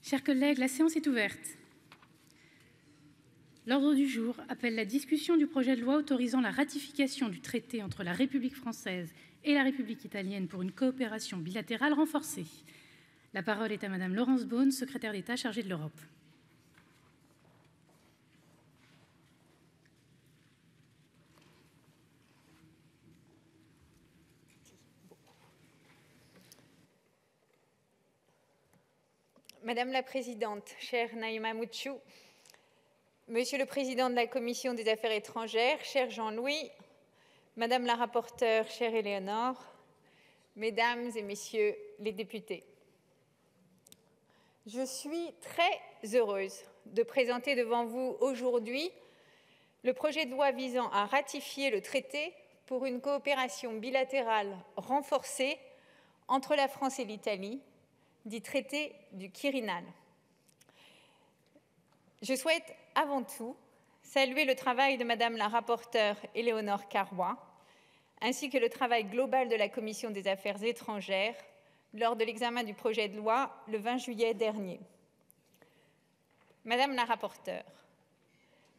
Chers collègues, la séance est ouverte. L'ordre du jour appelle la discussion du projet de loi autorisant la ratification du traité entre la République française et la République italienne pour une coopération bilatérale renforcée. La parole est à Madame Laurence Beaune, secrétaire d'État chargée de l'Europe. Madame la Présidente, chère Naïma Mouchou, Monsieur le Président de la Commission des Affaires étrangères, cher Jean-Louis, Madame la rapporteure, chère Éléonore, Mesdames et Messieurs les députés. Je suis très heureuse de présenter devant vous aujourd'hui le projet de loi visant à ratifier le traité pour une coopération bilatérale renforcée entre la France et l'Italie, dit traité du Quirinal. Je souhaite avant tout saluer le travail de Madame la rapporteure Éléonore Carrois, ainsi que le travail global de la Commission des Affaires étrangères lors de l'examen du projet de loi le 20 juillet dernier. Madame la rapporteure,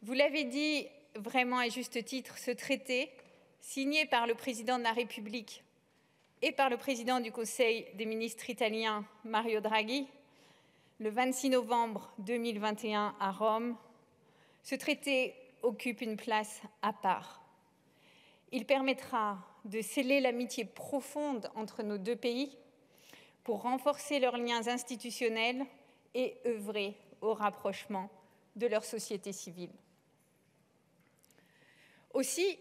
vous l'avez dit vraiment à juste titre, ce traité, signé par le Président de la République et par le président du Conseil des ministres italien Mario Draghi, le 26 novembre 2021 à Rome, ce traité occupe une place à part. Il permettra de sceller l'amitié profonde entre nos deux pays pour renforcer leurs liens institutionnels et œuvrer au rapprochement de leur société civile. Aussi,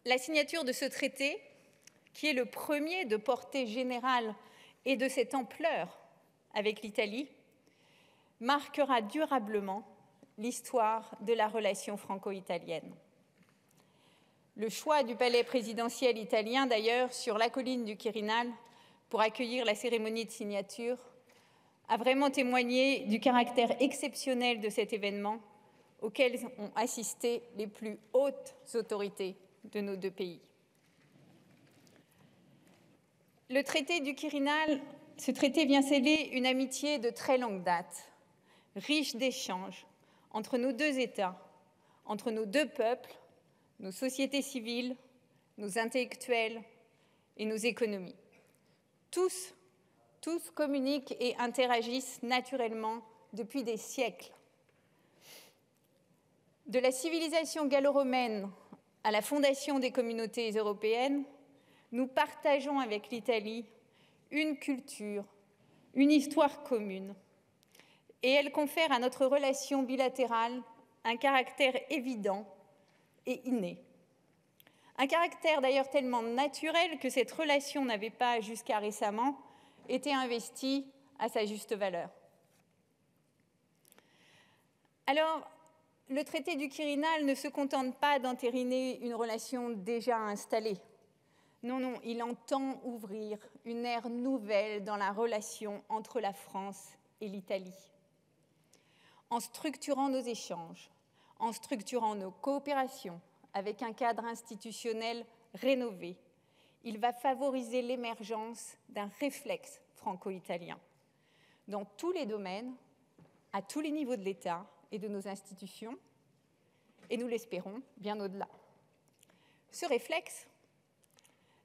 la signature de ce traité, qui est le premier de portée générale et de cette ampleur avec l'Italie, marquera durablement l'histoire de la relation franco-italienne. Le choix du palais présidentiel italien, d'ailleurs, sur la colline du Quirinal, pour accueillir la cérémonie de signature, a vraiment témoigné du caractère exceptionnel de cet événement auquel ont assisté les plus hautes autorités de nos deux pays. Le traité du Quirinal, ce traité vient sceller une amitié de très longue date, riche d'échanges entre nos deux États, entre nos deux peuples, nos sociétés civiles, nos intellectuels et nos économies. Tous communiquent et interagissent naturellement depuis des siècles. De la civilisation gallo-romaine à la fondation des communautés européennes, nous partageons avec l'Italie une culture, une histoire commune, et elle confère à notre relation bilatérale un caractère évident et inné. Un caractère d'ailleurs tellement naturel que cette relation n'avait pas, jusqu'à récemment, été investie à sa juste valeur. Alors, le traité du Quirinal ne se contente pas d'entériner une relation déjà installée. Non, il entend ouvrir une ère nouvelle dans la relation entre la France et l'Italie. En structurant nos échanges, en structurant nos coopérations avec un cadre institutionnel rénové, il va favoriser l'émergence d'un réflexe franco-italien dans tous les domaines, à tous les niveaux de l'État et de nos institutions, et nous l'espérons bien au-delà. Ce réflexe,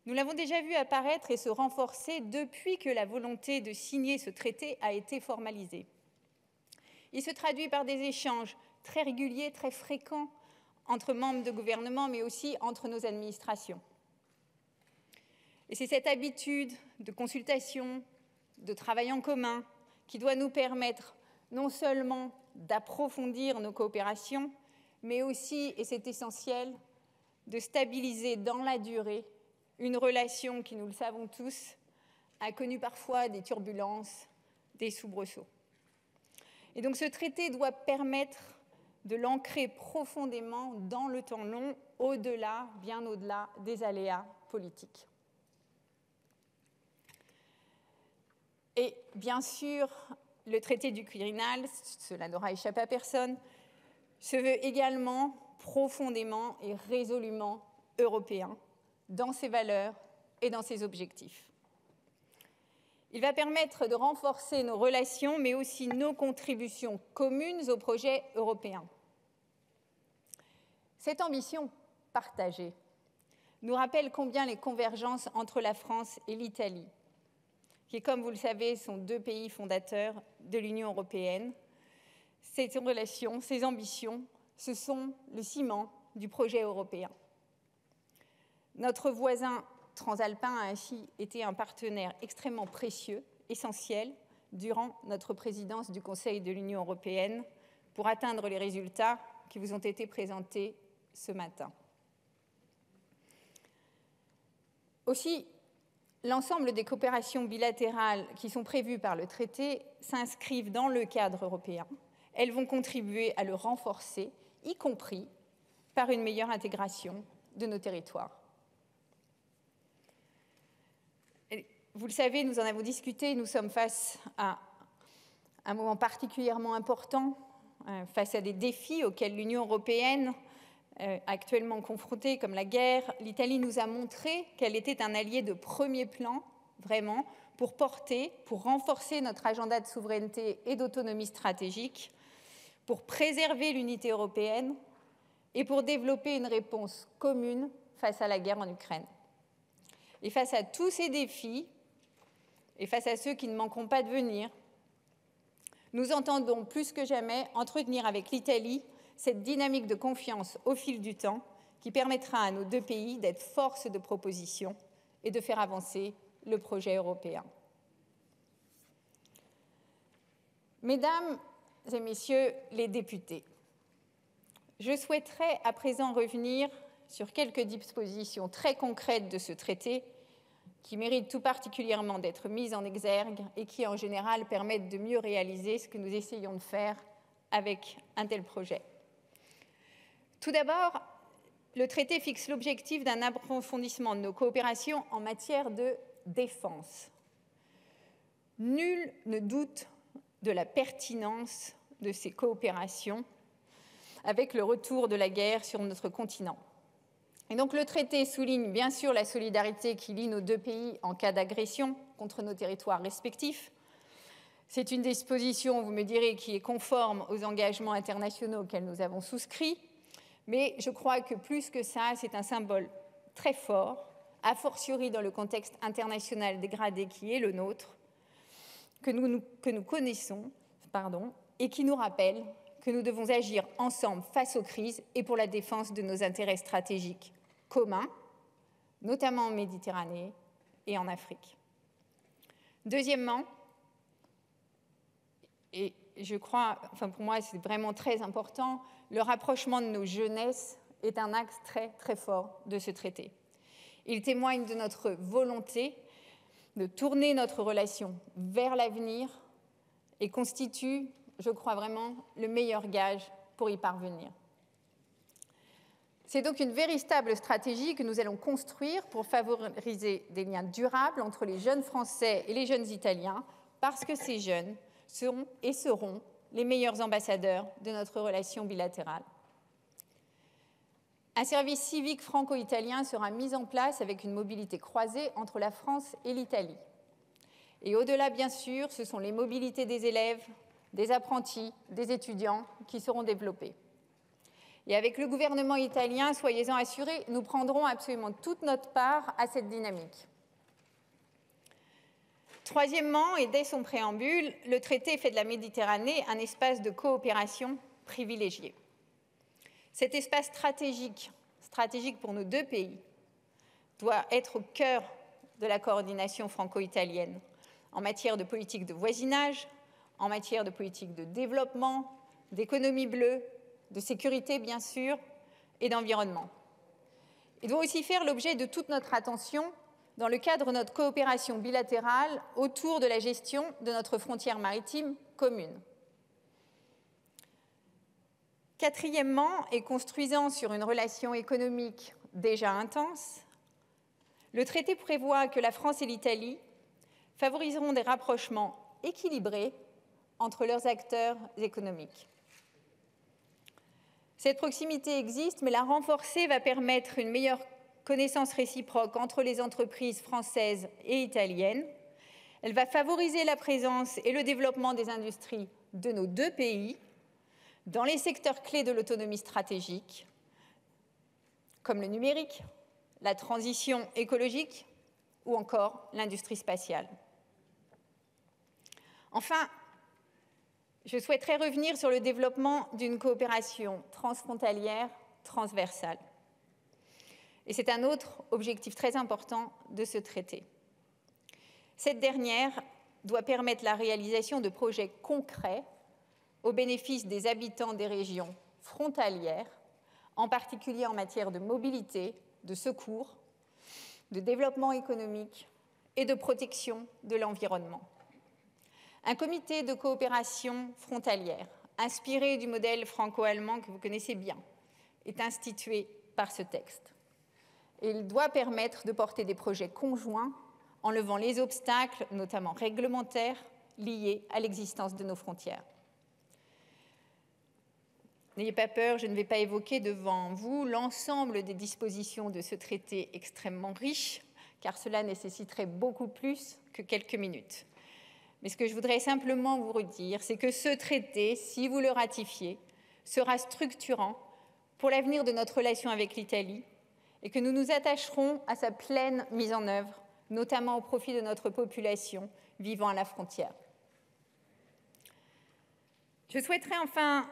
nous l'avons déjà vu apparaître et se renforcer depuis que la volonté de signer ce traité a été formalisée. Il se traduit par des échanges très réguliers, très fréquents entre membres de gouvernement, mais aussi entre nos administrations. Et c'est cette habitude de consultation, de travail en commun, qui doit nous permettre non seulement d'approfondir nos coopérations, mais aussi, et c'est essentiel, de stabiliser dans la durée une relation qui, nous le savons tous, a connu parfois des turbulences, des soubresauts. Et donc ce traité doit permettre de l'ancrer profondément dans le temps long, au-delà, bien au-delà des aléas politiques. Et bien sûr, le traité du Quirinal, cela n'aura échappé à personne, se veut également profondément et résolument européen dans ses valeurs et dans ses objectifs. Il va permettre de renforcer nos relations, mais aussi nos contributions communes au projet européen. Cette ambition partagée nous rappelle combien les convergences entre la France et l'Italie, qui, comme vous le savez, sont deux pays fondateurs de l'Union européenne, ces relations, ces ambitions, ce sont le ciment du projet européen. Notre voisin transalpin a ainsi été un partenaire extrêmement précieux, essentiel, durant notre présidence du Conseil de l'Union européenne pour atteindre les résultats qui vous ont été présentés ce matin. Aussi, l'ensemble des coopérations bilatérales qui sont prévues par le traité s'inscrivent dans le cadre européen. Elles vont contribuer à le renforcer, y compris par une meilleure intégration de nos territoires. Vous le savez, nous en avons discuté, nous sommes face à un moment particulièrement important, face à des défis auxquels l'Union européenne actuellement confrontée, comme la guerre. L'Italie nous a montré qu'elle était un allié de premier plan, vraiment, pour porter, pour renforcer notre agenda de souveraineté et d'autonomie stratégique, pour préserver l'unité européenne et pour développer une réponse commune face à la guerre en Ukraine. Et face à tous ces défis, et face à ceux qui ne manqueront pas de venir, nous entendons plus que jamais entretenir avec l'Italie cette dynamique de confiance au fil du temps qui permettra à nos deux pays d'être force de proposition et de faire avancer le projet européen. Mesdames et messieurs les députés, je souhaiterais à présent revenir sur quelques dispositions très concrètes de ce traité qui méritent tout particulièrement d'être mises en exergue et qui, en général, permettent de mieux réaliser ce que nous essayons de faire avec un tel projet. Tout d'abord, le traité fixe l'objectif d'un approfondissement de nos coopérations en matière de défense. Nul ne doute de la pertinence de ces coopérations avec le retour de la guerre sur notre continent. Et donc le traité souligne bien sûr la solidarité qui lie nos deux pays en cas d'agression contre nos territoires respectifs. C'est une disposition, vous me direz, qui est conforme aux engagements internationaux auxquels nous avons souscrit, mais je crois que plus que ça, c'est un symbole très fort, a fortiori dans le contexte international dégradé qui est le nôtre, que nous connaissons, et qui nous rappelle que nous devons agir ensemble face aux crises et pour la défense de nos intérêts stratégiques communs, notamment en Méditerranée et en Afrique. Deuxièmement, et je crois, pour moi c'est vraiment très important, le rapprochement de nos jeunesses est un axe très très fort de ce traité. Il témoigne de notre volonté de tourner notre relation vers l'avenir et constitue, je crois vraiment, le meilleur gage pour y parvenir. C'est donc une véritable stratégie que nous allons construire pour favoriser des liens durables entre les jeunes Français et les jeunes Italiens, parce que ces jeunes seront et seront les meilleurs ambassadeurs de notre relation bilatérale. Un service civique franco-italien sera mis en place avec une mobilité croisée entre la France et l'Italie. Et au-delà, bien sûr, ce sont les mobilités des élèves, des apprentis, des étudiants qui seront développées. Et avec le gouvernement italien, soyez-en assurés, nous prendrons absolument toute notre part à cette dynamique. Troisièmement, et dès son préambule, le traité fait de la Méditerranée un espace de coopération privilégié. Cet espace stratégique pour nos deux pays, doit être au cœur de la coordination franco-italienne en matière de politique de voisinage, en matière de politique de développement, d'économie bleue, de sécurité bien sûr, et d'environnement. Il doit aussi faire l'objet de toute notre attention dans le cadre de notre coopération bilatérale autour de la gestion de notre frontière maritime commune. Quatrièmement, et construisant sur une relation économique déjà intense, le traité prévoit que la France et l'Italie favoriseront des rapprochements équilibrés entre leurs acteurs économiques. Cette proximité existe, mais la renforcer va permettre une meilleure connaissance réciproque entre les entreprises françaises et italiennes. Elle va favoriser la présence et le développement des industries de nos deux pays dans les secteurs clés de l'autonomie stratégique, comme le numérique, la transition écologique ou encore l'industrie spatiale. Enfin, je souhaiterais revenir sur le développement d'une coopération transfrontalière transversale. Et c'est un autre objectif très important de ce traité. Cette dernière doit permettre la réalisation de projets concrets au bénéfice des habitants des régions frontalières, en particulier en matière de mobilité, de secours, de développement économique et de protection de l'environnement. Un comité de coopération frontalière, inspiré du modèle franco-allemand que vous connaissez bien, est institué par ce texte. Et il doit permettre de porter des projets conjoints en levant les obstacles, notamment réglementaires, liés à l'existence de nos frontières. N'ayez pas peur, je ne vais pas évoquer devant vous l'ensemble des dispositions de ce traité extrêmement riche, car cela nécessiterait beaucoup plus que quelques minutes. Mais ce que je voudrais simplement vous redire, c'est que ce traité, si vous le ratifiez, sera structurant pour l'avenir de notre relation avec l'Italie et que nous nous attacherons à sa pleine mise en œuvre, notamment au profit de notre population vivant à la frontière. Je souhaiterais enfin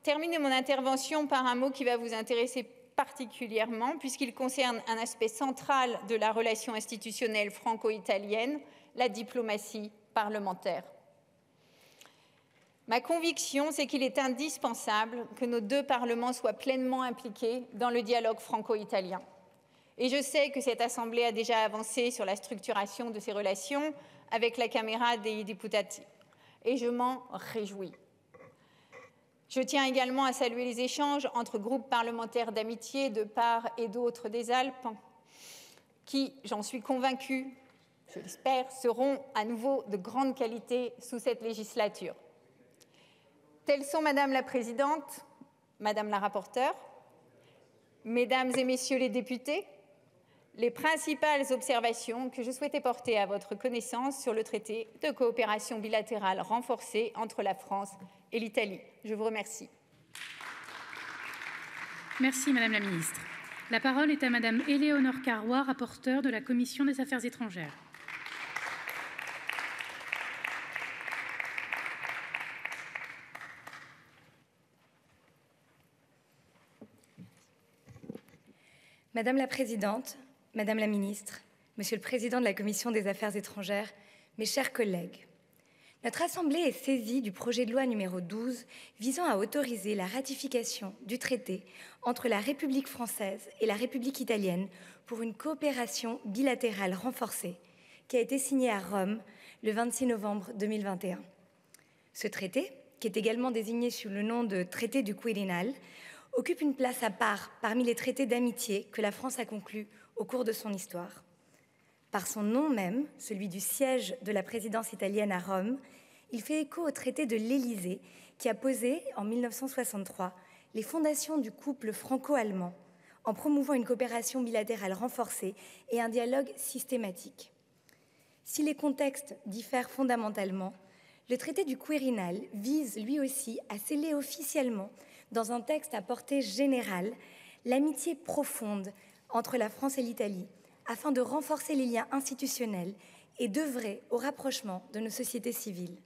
terminer mon intervention par un mot qui va vous intéresser particulièrement, puisqu'il concerne un aspect central de la relation institutionnelle franco-italienne, la diplomatie parlementaire. Ma conviction, c'est qu'il est indispensable que nos deux parlements soient pleinement impliqués dans le dialogue franco-italien. Et je sais que cette Assemblée a déjà avancé sur la structuration de ces relations avec la Camera dei Deputati, et je m'en réjouis. Je tiens également à saluer les échanges entre groupes parlementaires d'amitié de part et d'autre des Alpes, qui, j'en suis convaincue, je l'espère, seront à nouveau de grande qualité sous cette législature. Telles sont, Madame la Présidente, Madame la rapporteure, Mesdames et Messieurs les députés, les principales observations que je souhaitais porter à votre connaissance sur le traité de coopération bilatérale renforcée entre la France et l'Italie. Je vous remercie. Merci, Madame la Ministre. La parole est à Madame Éléonore Carrois, rapporteure de la Commission des Affaires étrangères. Madame la Présidente, Madame la Ministre, Monsieur le Président de la Commission des Affaires étrangères, mes chers collègues, notre Assemblée est saisie du projet de loi numéro 12 visant à autoriser la ratification du traité entre la République française et la République italienne pour une coopération bilatérale renforcée qui a été signé à Rome le 26 novembre 2021. Ce traité, qui est également désigné sous le nom de traité du Quirinal, occupe une place à part parmi les traités d'amitié que la France a conclus au cours de son histoire. Par son nom même, celui du siège de la présidence italienne à Rome, il fait écho au traité de l'Élysée qui a posé, en 1963, les fondations du couple franco-allemand en promouvant une coopération bilatérale renforcée et un dialogue systématique. Si les contextes diffèrent fondamentalement, le traité du Quirinal vise lui aussi à sceller officiellement, dans un texte à portée générale, l'amitié profonde entre la France et l'Italie, afin de renforcer les liens institutionnels et d'œuvrer au rapprochement de nos sociétés civiles.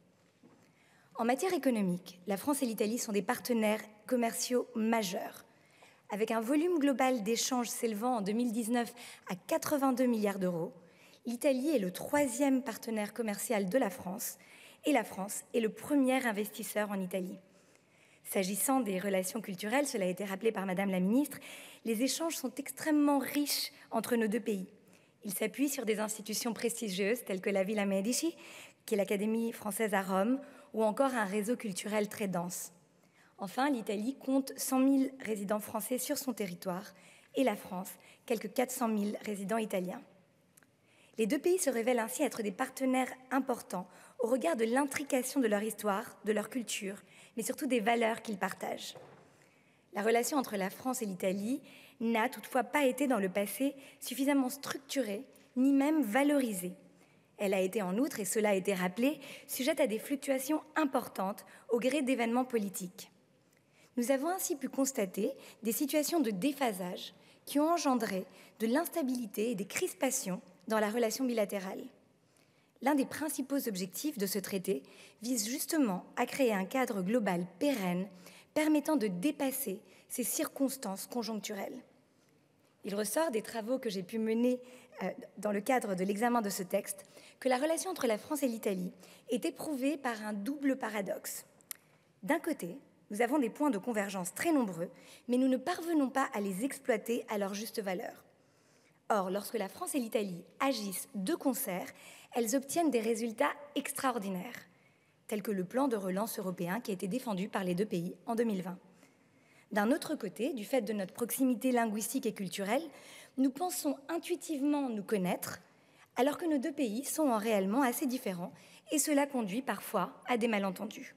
En matière économique, la France et l'Italie sont des partenaires commerciaux majeurs. Avec un volume global d'échanges s'élevant en 2019 à 82 milliards d'euros, l'Italie est le troisième partenaire commercial de la France et la France est le premier investisseur en Italie. S'agissant des relations culturelles, cela a été rappelé par Madame la Ministre, les échanges sont extrêmement riches entre nos deux pays. Ils s'appuient sur des institutions prestigieuses telles que la Villa Medici, qui est l'Académie française à Rome, ou encore un réseau culturel très dense. Enfin, l'Italie compte 100 000 résidents français sur son territoire et la France, quelques 400 000 résidents italiens. Les deux pays se révèlent ainsi être des partenaires importants au regard de l'intrication de leur histoire, de leur culture, mais surtout des valeurs qu'ils partagent. La relation entre la France et l'Italie n'a toutefois pas été dans le passé suffisamment structurée, ni même valorisée. Elle a été en outre, et cela a été rappelé, sujette à des fluctuations importantes au gré d'événements politiques. Nous avons ainsi pu constater des situations de déphasage qui ont engendré de l'instabilité et des crispations dans la relation bilatérale. L'un des principaux objectifs de ce traité vise justement à créer un cadre global pérenne permettant de dépasser ces circonstances conjoncturelles. Il ressort des travaux que j'ai pu mener dans le cadre de l'examen de ce texte que la relation entre la France et l'Italie est éprouvée par un double paradoxe. D'un côté, nous avons des points de convergence très nombreux, mais nous ne parvenons pas à les exploiter à leur juste valeur. Or, lorsque la France et l'Italie agissent de concert, elles obtiennent des résultats extraordinaires, tels que le plan de relance européen qui a été défendu par les deux pays en 2020. D'un autre côté, du fait de notre proximité linguistique et culturelle, nous pensons intuitivement nous connaître, alors que nos deux pays sont réellement assez différents, et cela conduit parfois à des malentendus.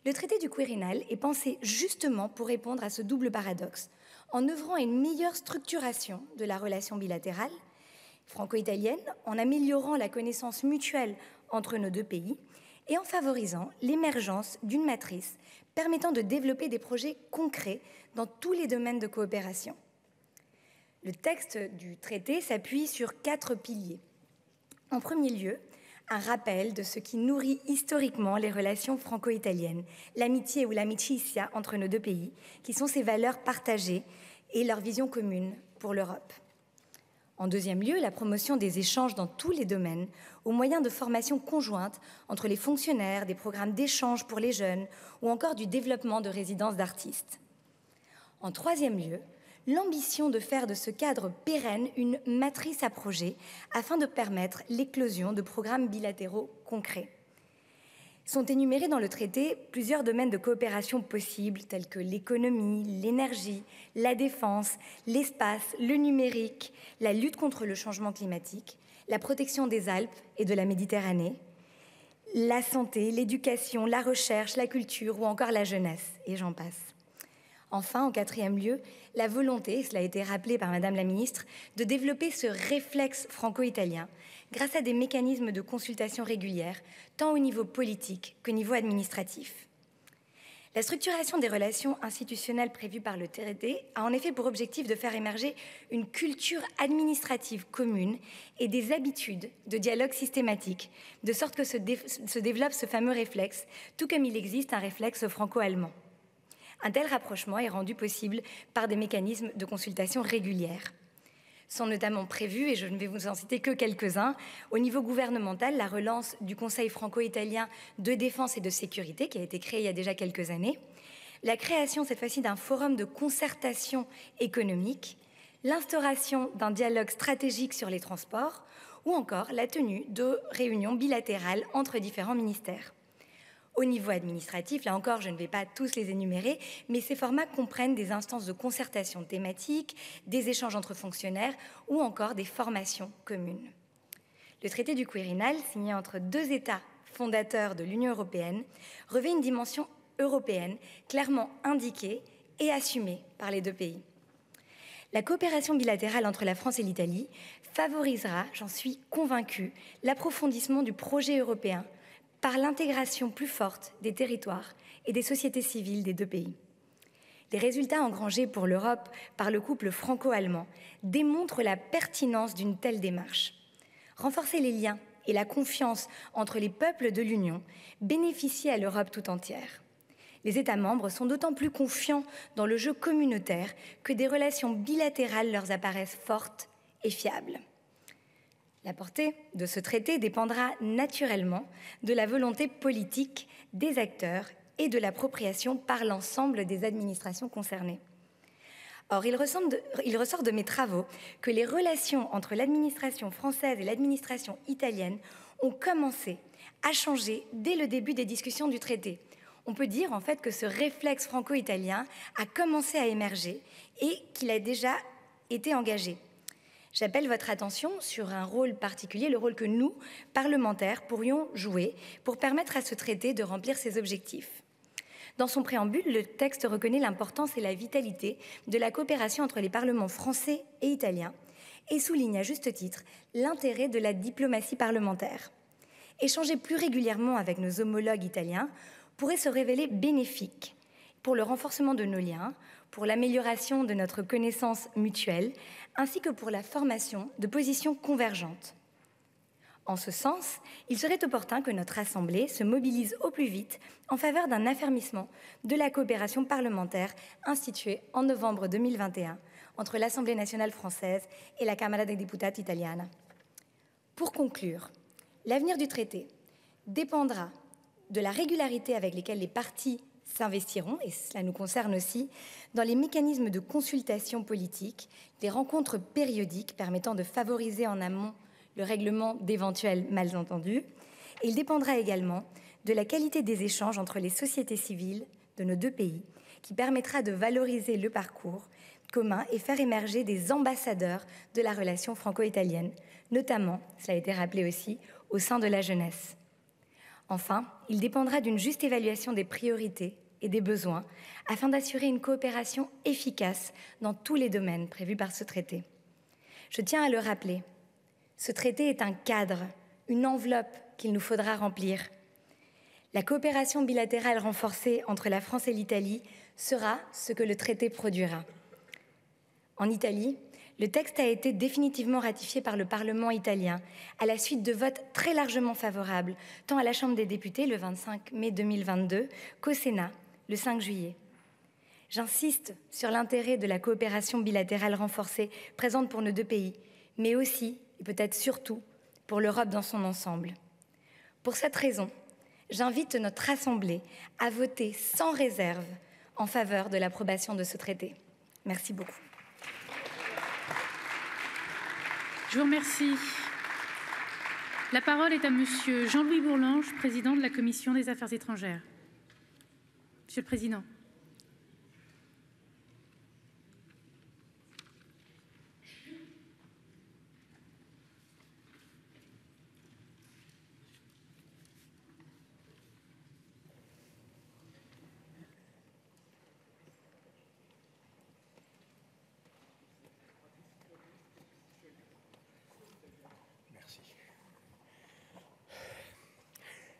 Le traité du Quirinal est pensé justement pour répondre à ce double paradoxe, en œuvrant à une meilleure structuration de la relation bilatérale franco-italienne, en améliorant la connaissance mutuelle entre nos deux pays et en favorisant l'émergence d'une matrice permettant de développer des projets concrets dans tous les domaines de coopération. Le texte du traité s'appuie sur 4 piliers. En premier lieu, un rappel de ce qui nourrit historiquement les relations franco-italiennes, l'amitié ou l'amicizia entre nos deux pays, qui sont ces valeurs partagées et leur vision commune pour l'Europe. En deuxième lieu, la promotion des échanges dans tous les domaines, au moyen de formations conjointes entre les fonctionnaires, des programmes d'échange pour les jeunes ou encore du développement de résidences d'artistes. En troisième lieu, l'ambition de faire de ce cadre pérenne une matrice à projet afin de permettre l'éclosion de programmes bilatéraux concrets. Sont énumérés dans le traité plusieurs domaines de coopération possibles tels que l'économie, l'énergie, la défense, l'espace, le numérique, la lutte contre le changement climatique, la protection des Alpes et de la Méditerranée, la santé, l'éducation, la recherche, la culture ou encore la jeunesse, et j'en passe. Enfin, en quatrième lieu, la volonté, cela a été rappelé par Madame la Ministre, de développer ce réflexe franco-italien grâce à des mécanismes de consultation régulière, tant au niveau politique qu'au niveau administratif. La structuration des relations institutionnelles prévues par le traité a en effet pour objectif de faire émerger une culture administrative commune et des habitudes de dialogue systématique, de sorte que se développe ce fameux réflexe, tout comme il existe un réflexe franco-allemand. Un tel rapprochement est rendu possible par des mécanismes de consultation régulière. Sont notamment prévus, et je ne vais vous en citer que quelques-uns, au niveau gouvernemental, la relance du Conseil franco-italien de défense et de sécurité, qui a été créé il y a déjà quelques années, la création cette fois-ci d'un forum de concertation économique, l'instauration d'un dialogue stratégique sur les transports, ou encore la tenue de réunions bilatérales entre différents ministères. Au niveau administratif, là encore, je ne vais pas tous les énumérer, mais ces formats comprennent des instances de concertation thématique, des échanges entre fonctionnaires ou encore des formations communes. Le traité du Quirinal, signé entre deux États fondateurs de l'Union européenne, revêt une dimension européenne clairement indiquée et assumée par les deux pays. La coopération bilatérale entre la France et l'Italie favorisera, j'en suis convaincue, l'approfondissement du projet européen par l'intégration plus forte des territoires et des sociétés civiles des deux pays. Les résultats engrangés pour l'Europe par le couple franco-allemand démontrent la pertinence d'une telle démarche. Renforcer les liens et la confiance entre les peuples de l'Union bénéficie à l'Europe tout entière. Les États membres sont d'autant plus confiants dans le jeu communautaire que des relations bilatérales leur apparaissent fortes et fiables. La portée de ce traité dépendra naturellement de la volonté politique des acteurs et de l'appropriation par l'ensemble des administrations concernées. Or, il ressort de mes travaux que les relations entre l'administration française et l'administration italienne ont commencé à changer dès le début des discussions du traité. On peut dire en fait que ce réflexe franco-italien a commencé à émerger et qu'il a déjà été engagé. J'appelle votre attention sur un rôle particulier, le rôle que nous, parlementaires, pourrions jouer pour permettre à ce traité de remplir ses objectifs. Dans son préambule, le texte reconnaît l'importance et la vitalité de la coopération entre les parlements français et italiens et souligne à juste titre l'intérêt de la diplomatie parlementaire. Échanger plus régulièrement avec nos homologues italiens pourrait se révéler bénéfique pour le renforcement de nos liens, pour l'amélioration de notre connaissance mutuelle, ainsi que pour la formation de positions convergentes. En ce sens, il serait opportun que notre Assemblée se mobilise au plus vite en faveur d'un affermissement de la coopération parlementaire instituée en novembre 2021 entre l'Assemblée nationale française et la Camera dei Deputati italiana. Pour conclure, l'avenir du traité dépendra de la régularité avec laquelle les partis s'investiront, et cela nous concerne aussi, dans les mécanismes de consultation politique, des rencontres périodiques permettant de favoriser en amont le règlement d'éventuels malentendus, et il dépendra également de la qualité des échanges entre les sociétés civiles de nos deux pays, qui permettra de valoriser le parcours commun et faire émerger des ambassadeurs de la relation franco-italienne, notamment, cela a été rappelé aussi, au sein de la jeunesse. Enfin, il dépendra d'une juste évaluation des priorités et des besoins afin d'assurer une coopération efficace dans tous les domaines prévus par ce traité. Je tiens à le rappeler, ce traité est un cadre, une enveloppe qu'il nous faudra remplir. La coopération bilatérale renforcée entre la France et l'Italie sera ce que le traité produira. En Italie, le texte a été définitivement ratifié par le Parlement italien à la suite de votes très largement favorables, tant à la Chambre des députés le 25 mai 2022 qu'au Sénat le 5 juillet. J'insiste sur l'intérêt de la coopération bilatérale renforcée présente pour nos deux pays, mais aussi, et peut-être surtout, pour l'Europe dans son ensemble. Pour cette raison, j'invite notre Assemblée à voter sans réserve en faveur de l'approbation de ce traité. Merci beaucoup. Je vous remercie. La parole est à Monsieur Jean-Louis Bourlanges, président de la Commission des Affaires étrangères. Monsieur le Président. Merci.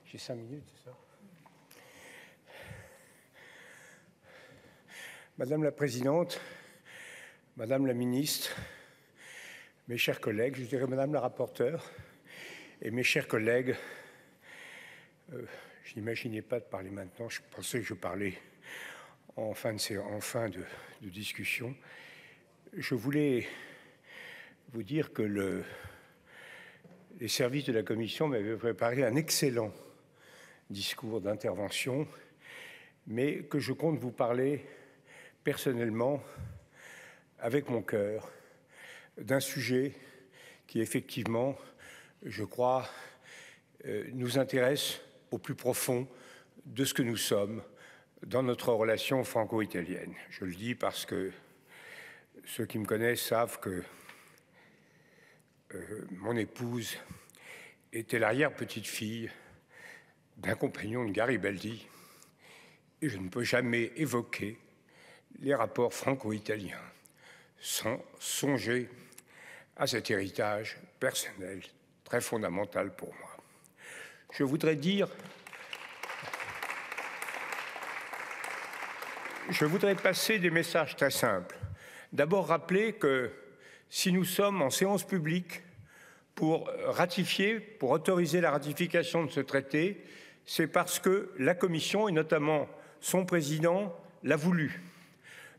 J'ai 5 minutes, c'est ça? Madame la Présidente, Madame la Ministre, mes chers collègues, je dirais Madame la Rapporteure et mes chers collègues, je n'imaginais pas de parler maintenant, je pensais que je parlais en fin de discussion. Je voulais vous dire que les services de la Commission m'avaient préparé un excellent discours d'intervention, mais que je compte vous parler personnellement, avec mon cœur, d'un sujet qui effectivement, je crois, nous intéresse au plus profond de ce que nous sommes dans notre relation franco-italienne. Je le dis parce que ceux qui me connaissent savent que mon épouse était l'arrière-petite-fille d'un compagnon de Garibaldi et je ne peux jamais évoquer les rapports franco-italiens sans songer à cet héritage personnel très fondamental pour moi. Je voudrais passer des messages très simples. D'abord, rappeler que si nous sommes en séance publique pour autoriser la ratification de ce traité, c'est parce que la Commission, et notamment son président, l'a voulu.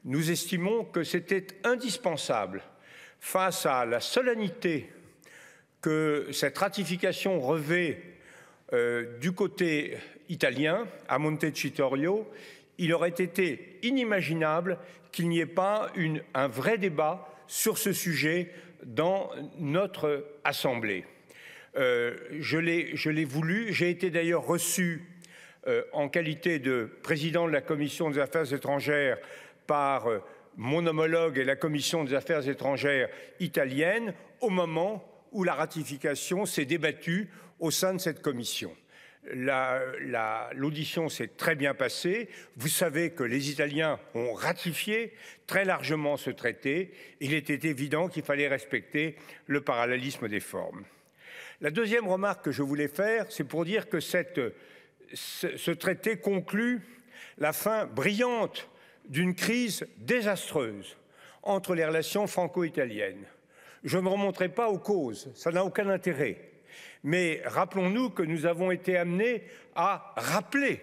Nous estimons que c'était indispensable face à la solennité que cette ratification revêt du côté italien, à Montecitorio. Il aurait été inimaginable qu'il n'y ait pas un vrai débat sur ce sujet dans notre Assemblée. Je l'ai voulu. J'ai été d'ailleurs reçu en qualité de président de la Commission des Affaires étrangères par mon homologue et la Commission des Affaires étrangères italienne au moment où la ratification s'est débattue au sein de cette commission. L'audition s'est très bien passée. Vous savez que les Italiens ont ratifié très largement ce traité. Il était évident qu'il fallait respecter le parallélisme des formes. La deuxième remarque que je voulais faire, c'est pour dire que ce traité conclut la fin brillante d'une crise désastreuse entre les relations franco-italiennes. Je ne remonterai pas aux causes, ça n'a aucun intérêt. Mais rappelons-nous que nous avons été amenés à rappeler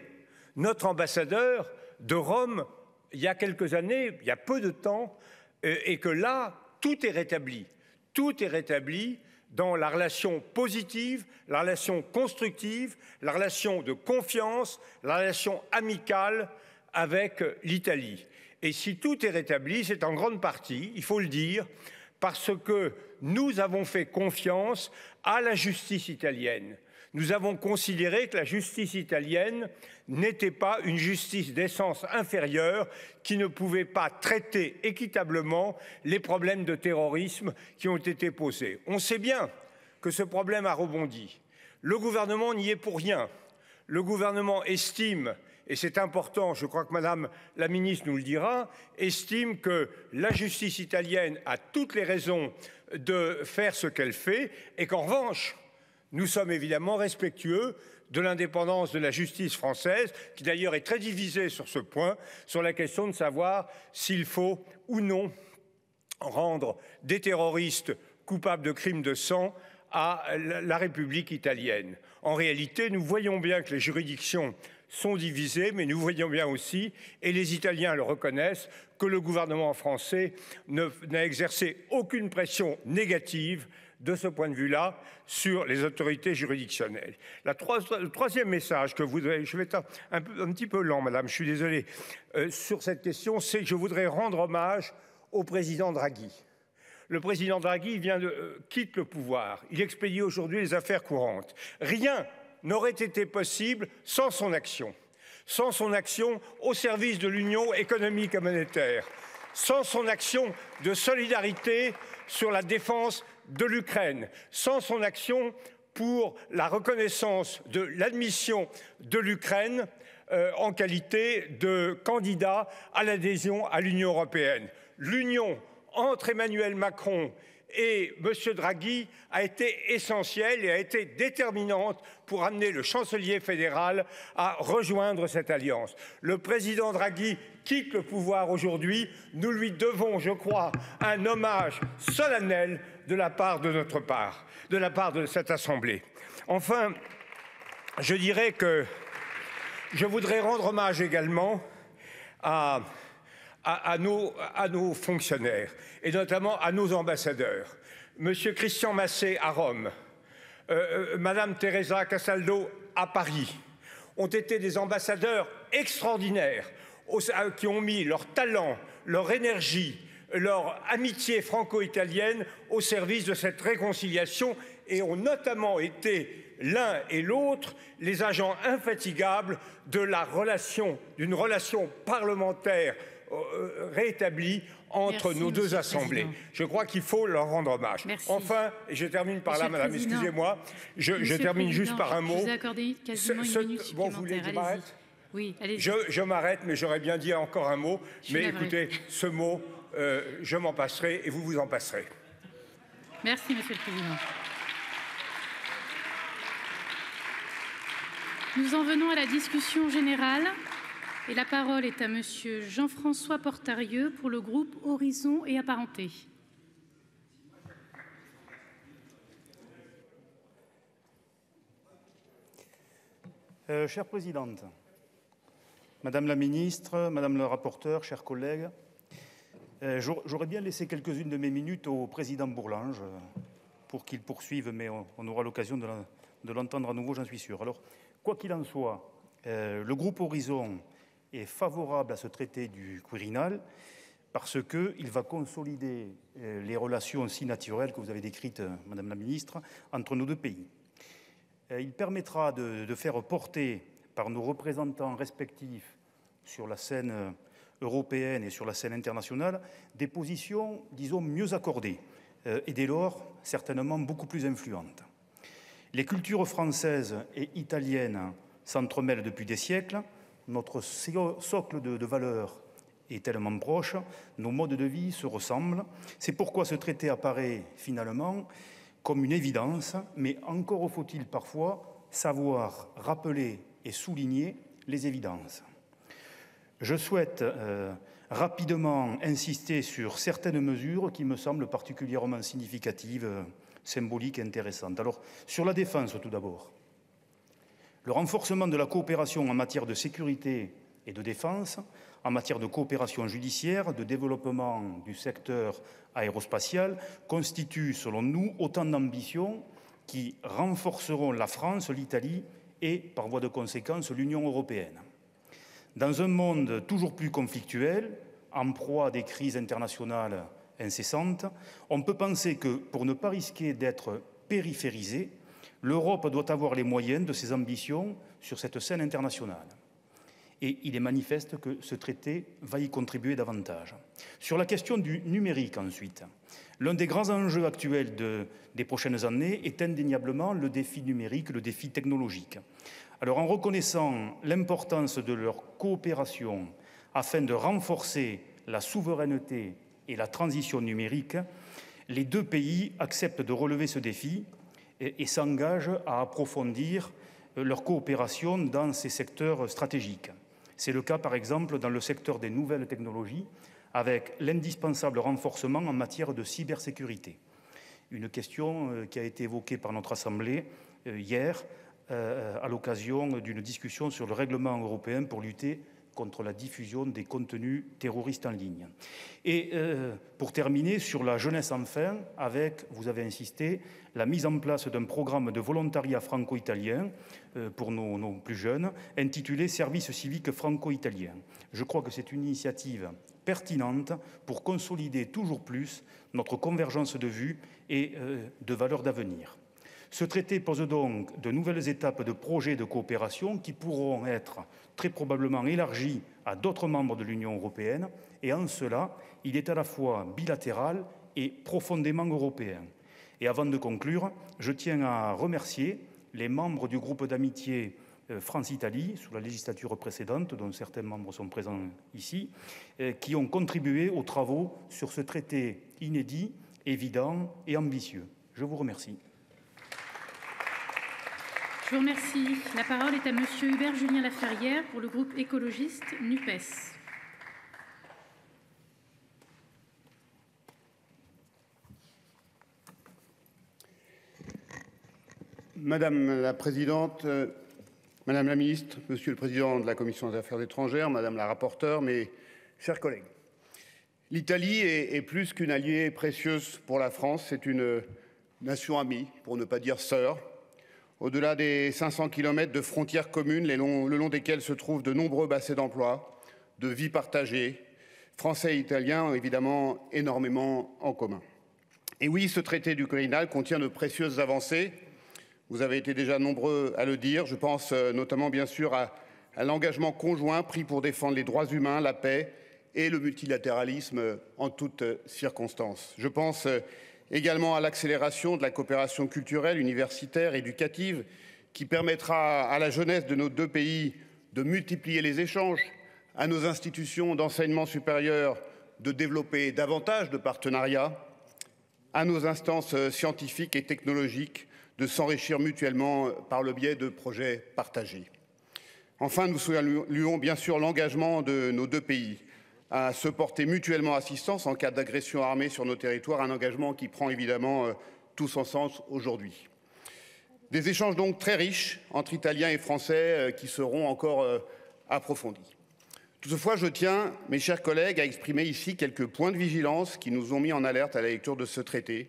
notre ambassadeur de Rome il y a quelques années, il y a peu de temps, et que là, tout est rétabli. Tout est rétabli dans la relation positive, la relation constructive, la relation de confiance, la relation amicale avec l'Italie. Et si tout est rétabli, c'est en grande partie, il faut le dire, parce que nous avons fait confiance à la justice italienne. Nous avons considéré que la justice italienne n'était pas une justice d'essence inférieure qui ne pouvait pas traiter équitablement les problèmes de terrorisme qui ont été posés. On sait bien que ce problème a rebondi. Le gouvernement n'y est pour rien. Le gouvernement estime, et c'est important, je crois que Madame la ministre nous le dira, estime que la justice italienne a toutes les raisons de faire ce qu'elle fait et qu'en revanche, nous sommes évidemment respectueux de l'indépendance de la justice française, qui d'ailleurs est très divisée sur ce point, sur la question de savoir s'il faut ou non rendre des terroristes coupables de crimes de sang à la République italienne. En réalité, nous voyons bien que les juridictions sont divisées, mais nous voyons bien aussi, et les Italiens le reconnaissent, que le gouvernement français n'a exercé aucune pression négative de ce point de vue-là sur les autorités juridictionnelles. Le troisième message que je vais être un petit peu lent, madame, je suis désolé, sur cette question, c'est que je voudrais rendre hommage au président Draghi. Le président Draghi quitte le pouvoir. Il expédie aujourd'hui les affaires courantes. Rien n'aurait été possible sans son action au service de l'Union économique et monétaire, sans son action de solidarité sur la défense de l'Ukraine, sans son action pour la reconnaissance de l'admission de l'Ukraine en qualité de candidat à l'adhésion à l'Union européenne. L'union entre Emmanuel Macron et M. Draghi a été essentielle et a été déterminante pour amener le chancelier fédéral à rejoindre cette alliance. Le président Draghi quitte le pouvoir aujourd'hui. Nous lui devons, je crois, un hommage solennel de la part de cette Assemblée. Enfin, je dirais que je voudrais rendre hommage également à nos fonctionnaires, et notamment à nos ambassadeurs. Monsieur Christian Massé à Rome, Madame Teresa Castaldo à Paris, ont été des ambassadeurs extraordinaires qui ont mis leur talent, leur énergie, leur amitié franco-italienne au service de cette réconciliation et ont notamment été l'un et l'autre les agents infatigables d'une relation parlementaire rétablie entre nos deux assemblées. Je crois qu'il faut leur rendre hommage. Merci. Enfin, et je termine par là, madame, excusez-moi, je termine juste par un mot. Je vous ai accordé quasiment une minute supplémentaire. Bon, vous voulez que je m'arrête ? Oui, allez-y. Je m'arrête, mais j'aurais bien dit encore un mot. Mais écoutez, ce mot, je m'en passerai et vous vous en passerez. Merci, Monsieur le Président. Nous en venons à la discussion générale. Et la parole est à Monsieur Jean-François Portarieux pour le groupe Horizon et Apparentés. Chère Présidente, Madame la Ministre, Madame le rapporteur, chers collègues, j'aurais bien laissé quelques-unes de mes minutes au Président Bourlanges pour qu'il poursuive, mais on aura l'occasion de l'entendre à nouveau, j'en suis sûr. Alors, quoi qu'il en soit, le groupe Horizon est favorable à ce traité du Quirinal parce qu'il va consolider les relations si naturelles que vous avez décrites, Madame la Ministre, entre nos deux pays. Il permettra de faire porter par nos représentants respectifs sur la scène européenne et sur la scène internationale des positions, disons, mieux accordées et dès lors certainement beaucoup plus influentes. Les cultures françaises et italiennes s'entremêlent depuis des siècles. Notre socle de valeurs est tellement proche, nos modes de vie se ressemblent. C'est pourquoi ce traité apparaît finalement comme une évidence, mais encore faut-il parfois savoir rappeler et souligner les évidences. Je souhaite rapidement insister sur certaines mesures qui me semblent particulièrement significatives, symboliques et intéressantes. Alors, sur la défense tout d'abord. Le renforcement de la coopération en matière de sécurité et de défense, en matière de coopération judiciaire, de développement du secteur aérospatial, constitue, selon nous, autant d'ambitions qui renforceront la France, l'Italie et, par voie de conséquence, l'Union européenne. Dans un monde toujours plus conflictuel, en proie à des crises internationales incessantes, on peut penser que, pour ne pas risquer d'être périphérisée, l'Europe doit avoir les moyens de ses ambitions sur cette scène internationale. Et il est manifeste que ce traité va y contribuer davantage. Sur la question du numérique, ensuite, l'un des grands enjeux actuels des prochaines années est indéniablement le défi numérique, le défi technologique. Alors, en reconnaissant l'importance de leur coopération afin de renforcer la souveraineté et la transition numérique, les deux pays acceptent de relever ce défi et s'engagent à approfondir leur coopération dans ces secteurs stratégiques. C'est le cas, par exemple, dans le secteur des nouvelles technologies, avec l'indispensable renforcement en matière de cybersécurité. Une question qui a été évoquée par notre Assemblée hier, à l'occasion d'une discussion sur le règlement européen pour lutter contre la diffusion des contenus terroristes en ligne. Et pour terminer, sur la jeunesse enfin, avec, vous avez insisté, la mise en place d'un programme de volontariat franco-italien pour nos plus jeunes, intitulé « Service civique franco-italien ». Je crois que c'est une initiative pertinente pour consolider toujours plus notre convergence de vues et de valeurs d'avenir. Ce traité pose donc de nouvelles étapes de projets de coopération qui pourront être très probablement élargis à d'autres membres de l'Union européenne, et en cela, il est à la fois bilatéral et profondément européen. Et avant de conclure, je tiens à remercier les membres du groupe d'amitié France-Italie, sous la législature précédente, dont certains membres sont présents ici, qui ont contribué aux travaux sur ce traité inédit, évident et ambitieux. Je vous remercie. Je vous remercie. La parole est à Monsieur Hubert Julien Laferrière pour le groupe écologiste NUPES. Madame la Présidente, Madame la Ministre, Monsieur le Président de la Commission des Affaires étrangères, Madame la Rapporteure, mes chers collègues. L'Italie est plus qu'une alliée précieuse pour la France, c'est une nation amie, pour ne pas dire sœur. Au-delà des 500 km de frontières communes, le long desquelles se trouvent de nombreux bassins d'emploi, de vie partagée, Français et Italiens ont évidemment énormément en commun. Et oui, ce traité du Quirinal contient de précieuses avancées. Vous avez été déjà nombreux à le dire. Je pense notamment, bien sûr, à l'engagement conjoint pris pour défendre les droits humains, la paix et le multilatéralisme en toutes circonstances. Je pense également à l'accélération de la coopération culturelle, universitaire, éducative, qui permettra à la jeunesse de nos deux pays de multiplier les échanges, à nos institutions d'enseignement supérieur de développer davantage de partenariats, à nos instances scientifiques et technologiques de s'enrichir mutuellement par le biais de projets partagés. Enfin, nous saluons bien sûr l'engagement de nos deux pays à se porter mutuellement assistance en cas d'agression armée sur nos territoires, un engagement qui prend évidemment tout son sens aujourd'hui. Des échanges donc très riches entre Italiens et Français qui seront encore approfondis. Toutefois, je tiens, mes chers collègues, à exprimer ici quelques points de vigilance qui nous ont mis en alerte à la lecture de ce traité.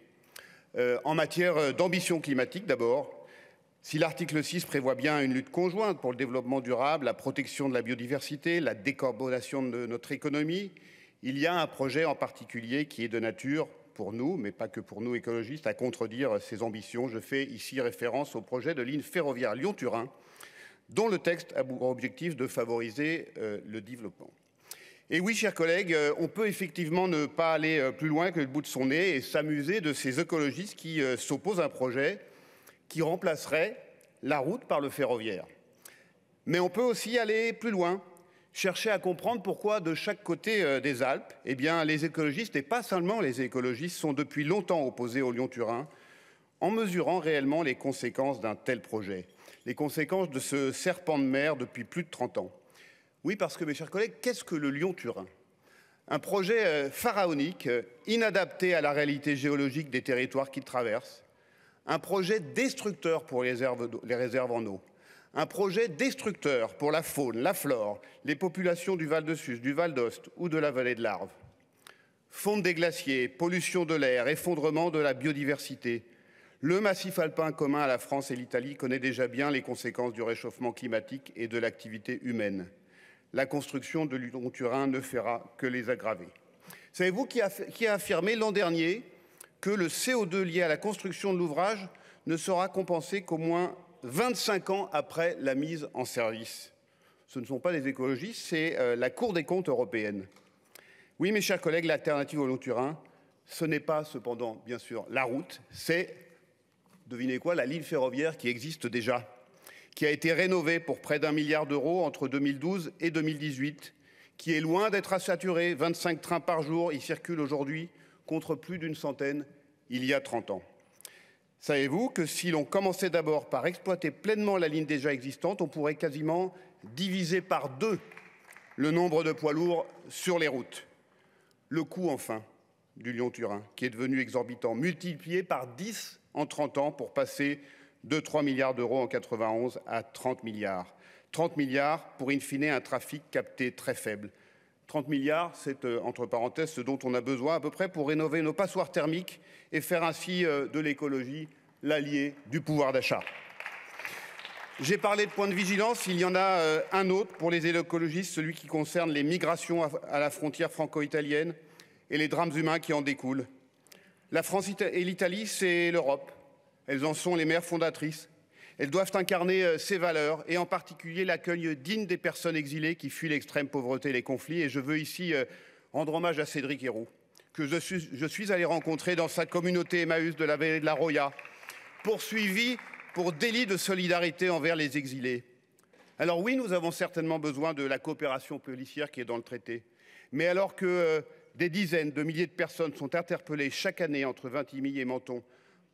En matière d'ambition climatique d'abord, si l'article 6 prévoit bien une lutte conjointe pour le développement durable, la protection de la biodiversité, la décarbonation de notre économie, il y a un projet en particulier qui est de nature, pour nous, mais pas que pour nous écologistes, à contredire ces ambitions. Je fais ici référence au projet de ligne ferroviaire Lyon-Turin, dont le texte a pour objectif de favoriser le développement. Et oui, chers collègues, on peut effectivement ne pas aller plus loin que le bout de son nez et s'amuser de ces écologistes qui s'opposent à un projet qui remplacerait la route par le ferroviaire. Mais on peut aussi aller plus loin, chercher à comprendre pourquoi de chaque côté des Alpes, eh bien, les écologistes, et pas seulement les écologistes, sont depuis longtemps opposés au Lyon-Turin, en mesurant réellement les conséquences d'un tel projet, les conséquences de ce serpent de mer depuis plus de 30 ans. Oui, parce que, mes chers collègues, qu'est-ce que le Lyon-Turin? Un projet pharaonique, inadapté à la réalité géologique des territoires qu'il traverse, un projet destructeur pour les réserves en eau, un projet destructeur pour la faune, la flore, les populations du Val de Sus, du Val d'Ost ou de la vallée de l'Arve. Fonte des glaciers, pollution de l'air, effondrement de la biodiversité. Le massif alpin commun à la France et l'Italie connaît déjà bien les conséquences du réchauffement climatique et de l'activité humaine. La construction de Lyon-Turin ne fera que les aggraver. Savez-vous qui a affirmé l'an dernier que le CO2 lié à la construction de l'ouvrage ne sera compensé qu'au moins 25 ans après la mise en service? Ce ne sont pas les écologistes, c'est la Cour des comptes européenne. Oui, mes chers collègues, l'alternative au Lyon-Turin, ce n'est pas cependant, bien sûr, la route, c'est, devinez quoi, la ligne ferroviaire qui existe déjà, qui a été rénovée pour près d'1 milliard d'euros entre 2012 et 2018, qui est loin d'être saturée, 25 trains par jour y circulent aujourd'hui, contre plus d'une centaine il y a 30 ans. Savez-vous que si l'on commençait d'abord par exploiter pleinement la ligne déjà existante, on pourrait quasiment diviser par 2 le nombre de poids lourds sur les routes? Le coût, enfin, du Lyon-Turin, qui est devenu exorbitant, multiplié par 10 en 30 ans pour passer de 3 milliards d'euros en 91 à 30 milliards. 30 milliards pour, in fine, un trafic capté très faible. 30 milliards, c'est, entre parenthèses, ce dont on a besoin à peu près pour rénover nos passoires thermiques et faire ainsi de l'écologie l'allié du pouvoir d'achat. J'ai parlé de point de vigilance, il y en a un autre pour les écologistes, celui qui concerne les migrations à la frontière franco-italienne et les drames humains qui en découlent. La France et l'Italie, c'est l'Europe. Elles en sont les mères fondatrices. Elles doivent incarner ces valeurs et en particulier l'accueil digne des personnes exilées qui fuient l'extrême pauvreté et les conflits. Et je veux ici rendre hommage à Cédric Héroux, que je suis allé rencontrer dans sa communauté Emmaüs de la vallée de la Roya, poursuivi pour délit de solidarité envers les exilés. Alors oui, nous avons certainement besoin de la coopération policière qui est dans le traité. Mais alors que des dizaines de milliers de personnes sont interpellées chaque année entre Vintimille et Menton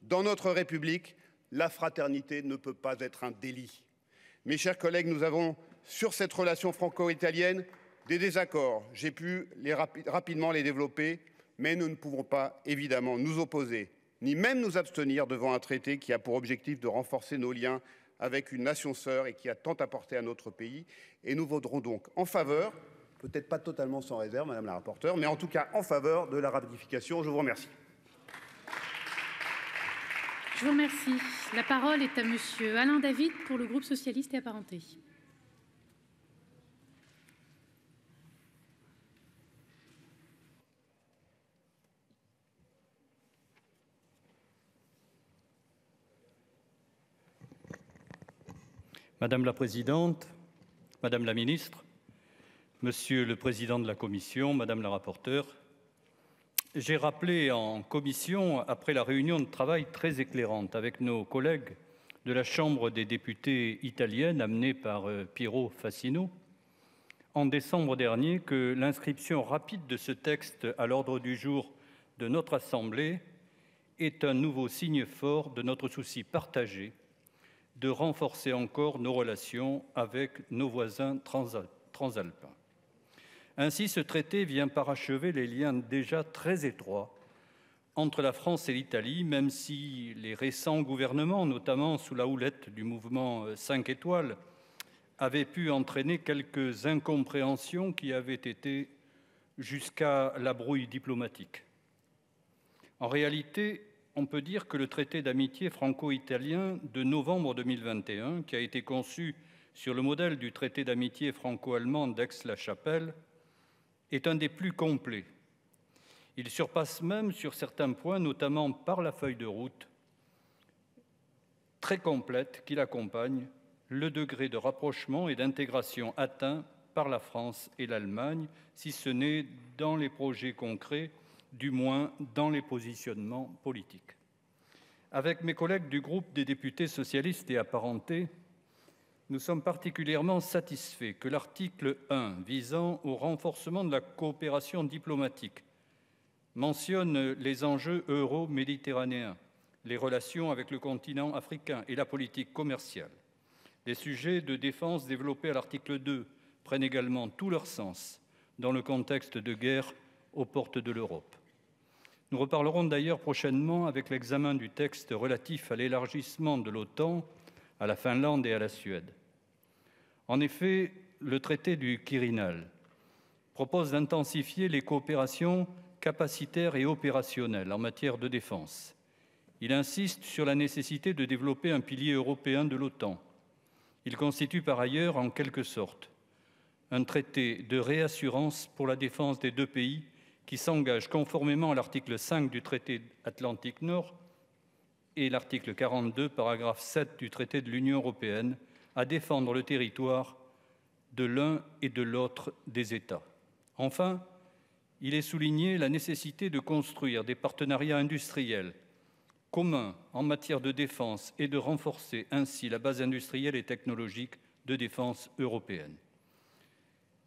dans notre République, la fraternité ne peut pas être un délit. Mes chers collègues, nous avons sur cette relation franco-italienne des désaccords. J'ai pu rapidement les développer, mais nous ne pouvons pas évidemment nous opposer, ni même nous abstenir devant un traité qui a pour objectif de renforcer nos liens avec une nation sœur et qui a tant apporté à notre pays. Et nous voterons donc en faveur, peut-être pas totalement sans réserve, Madame la rapporteure, mais en tout cas en faveur de la ratification. Je vous remercie. Je vous remercie. La parole est à Monsieur Alain David pour le groupe socialiste et apparentés. Madame la Présidente, Madame la Ministre, Monsieur le Président de la Commission, Madame la rapporteure, j'ai rappelé en commission, après la réunion de travail très éclairante avec nos collègues de la Chambre des députés italienne amenée par Piero Fassino, en décembre dernier, que l'inscription rapide de ce texte à l'ordre du jour de notre Assemblée est un nouveau signe fort de notre souci partagé de renforcer encore nos relations avec nos voisins transalpins. Ainsi, ce traité vient parachever les liens déjà très étroits entre la France et l'Italie, même si les récents gouvernements, notamment sous la houlette du mouvement 5 étoiles, avaient pu entraîner quelques incompréhensions qui avaient été jusqu'à la brouille diplomatique. En réalité, on peut dire que le traité d'amitié franco-italien de novembre 2021, qui a été conçu sur le modèle du traité d'amitié franco-allemand d'Aix-la-Chapelle, est un des plus complets. Il surpasse même sur certains points, notamment par la feuille de route très complète qui l'accompagne, le degré de rapprochement et d'intégration atteint par la France et l'Allemagne, si ce n'est dans les projets concrets, du moins dans les positionnements politiques. Avec mes collègues du groupe des députés socialistes et apparentés, nous sommes particulièrement satisfaits que l'article 1, visant au renforcement de la coopération diplomatique, mentionne les enjeux euro-méditerranéens, les relations avec le continent africain et la politique commerciale. Les sujets de défense développés à l'article 2 prennent également tout leur sens dans le contexte de guerre aux portes de l'Europe. Nous reparlerons d'ailleurs prochainement avec l'examen du texte relatif à l'élargissement de l'OTAN à la Finlande et à la Suède. En effet, le traité du Quirinal propose d'intensifier les coopérations capacitaires et opérationnelles en matière de défense. Il insiste sur la nécessité de développer un pilier européen de l'OTAN. Il constitue par ailleurs, en quelque sorte, un traité de réassurance pour la défense des deux pays qui s'engagent conformément à l'article 5 du traité Atlantique Nord et l'article 42, paragraphe 7 du traité de l'Union européenne, à défendre le territoire de l'un et de l'autre des États. Enfin, il est souligné la nécessité de construire des partenariats industriels communs en matière de défense et de renforcer ainsi la base industrielle et technologique de défense européenne.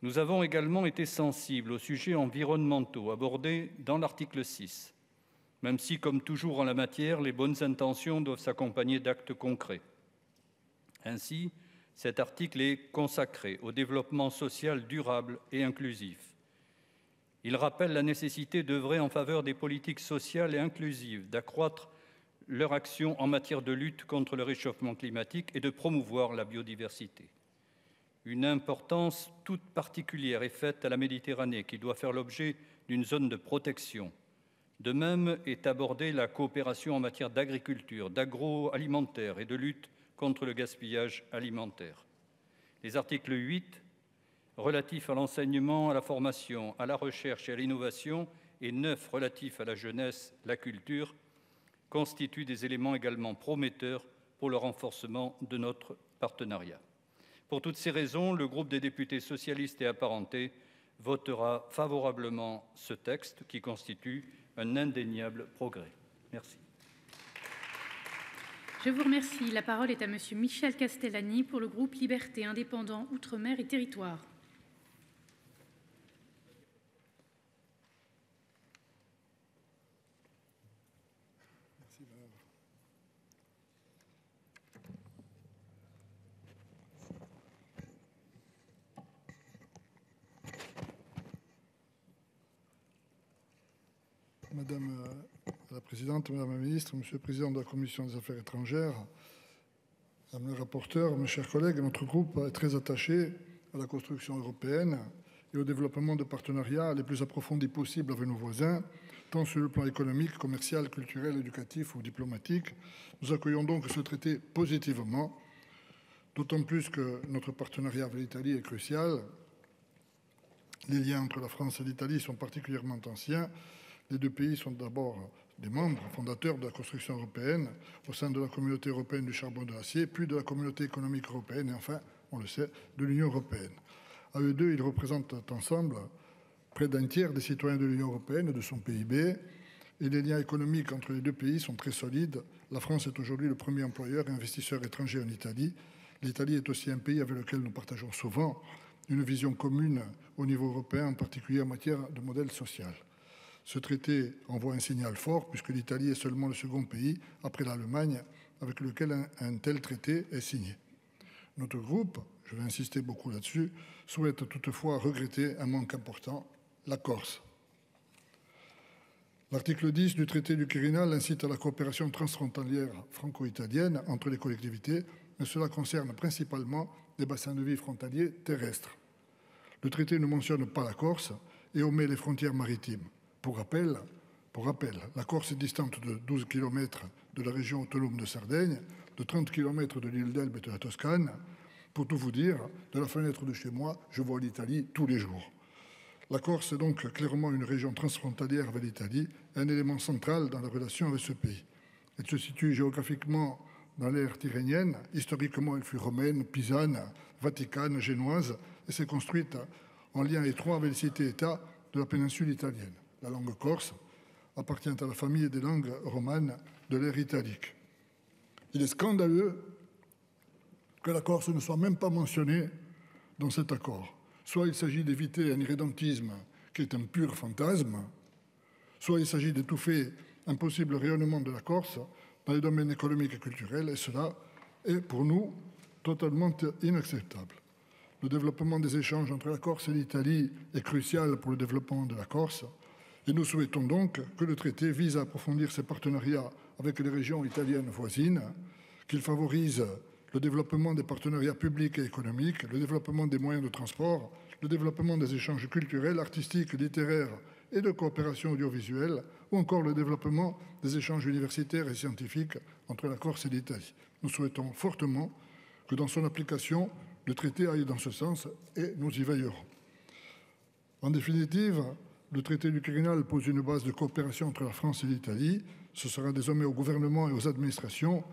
Nous avons également été sensibles aux sujets environnementaux abordés dans l'article 6, même si, comme toujours en la matière, les bonnes intentions doivent s'accompagner d'actes concrets. Ainsi, cet article est consacré au développement social durable et inclusif. Il rappelle la nécessité d'œuvrer en faveur des politiques sociales et inclusives, d'accroître leur action en matière de lutte contre le réchauffement climatique et de promouvoir la biodiversité. Une importance toute particulière est faite à la Méditerranée, qui doit faire l'objet d'une zone de protection. De même est abordée la coopération en matière d'agriculture, d'agroalimentaire et de lutte contre le gaspillage alimentaire. Les articles 8, relatifs à l'enseignement, à la formation, à la recherche et à l'innovation, et 9, relatifs à la jeunesse, la culture, constituent des éléments également prometteurs pour le renforcement de notre partenariat. Pour toutes ces raisons, le groupe des députés socialistes et apparentés votera favorablement ce texte qui constitue un indéniable progrès. Merci. Je vous remercie. La parole est à Monsieur Michel Castellani pour le groupe Liberté, Indépendants, Outre-mer et Territoires. Madame la Présidente, Madame la Ministre, Monsieur le Président de la Commission des Affaires étrangères, Madame le rapporteur, mes chers collègues, notre groupe est très attaché à la construction européenne et au développement de partenariats les plus approfondis possibles avec nos voisins, tant sur le plan économique, commercial, culturel, éducatif ou diplomatique. Nous accueillons donc ce traité positivement, d'autant plus que notre partenariat avec l'Italie est crucial. Les liens entre la France et l'Italie sont particulièrement anciens. Les deux pays sont d'abord des membres fondateurs de la construction européenne au sein de la communauté européenne du charbon et de l'acier, puis de la communauté économique européenne et enfin, on le sait, de l'Union européenne. À eux deux, ils représentent ensemble près d'un tiers des citoyens de l'Union européenne et de son PIB. Et les liens économiques entre les deux pays sont très solides. La France est aujourd'hui le premier employeur et investisseur étranger en Italie. L'Italie est aussi un pays avec lequel nous partageons souvent une vision commune au niveau européen, en particulier en matière de modèle social. Ce traité envoie un signal fort puisque l'Italie est seulement le second pays, après l'Allemagne, avec lequel un tel traité est signé. Notre groupe, je vais insister beaucoup là-dessus, souhaite toutefois regretter un manque important, la Corse. L'article 10 du traité du Quirinal incite à la coopération transfrontalière franco-italienne entre les collectivités, mais cela concerne principalement les bassins de vie frontaliers terrestres. Le traité ne mentionne pas la Corse et omet les frontières maritimes. Pour rappel, la Corse est distante de 12 km de la région autonome de Sardaigne, de 30 km de l'île d'Elbe et de la Toscane. Pour tout vous dire, de la fenêtre de chez moi, je vois l'Italie tous les jours. La Corse est donc clairement une région transfrontalière avec l'Italie, un élément central dans la relation avec ce pays. Elle se situe géographiquement dans l'ère tyrrhénienne. Historiquement, elle fut romaine, pisane, vaticane, génoise et s'est construite en lien étroit avec les cités-États de la péninsule italienne. La langue corse appartient à la famille des langues romanes de l'ère italique. Il est scandaleux que la Corse ne soit même pas mentionnée dans cet accord. Soit il s'agit d'éviter un irrédentisme qui est un pur fantasme, soit il s'agit d'étouffer un possible rayonnement de la Corse dans les domaines économiques et culturels, et cela est pour nous totalement inacceptable. Le développement des échanges entre la Corse et l'Italie est crucial pour le développement de la Corse, et nous souhaitons donc que le traité vise à approfondir ses partenariats avec les régions italiennes voisines, qu'il favorise le développement des partenariats publics et économiques, le développement des moyens de transport, le développement des échanges culturels, artistiques, littéraires et de coopération audiovisuelle, ou encore le développement des échanges universitaires et scientifiques entre la Corse et l'Italie. Nous souhaitons fortement que dans son application, le traité aille dans ce sens et nous y veillerons. En définitive, le traité du Quirinal pose une base de coopération entre la France et l'Italie. Ce sera désormais au gouvernement et aux administrations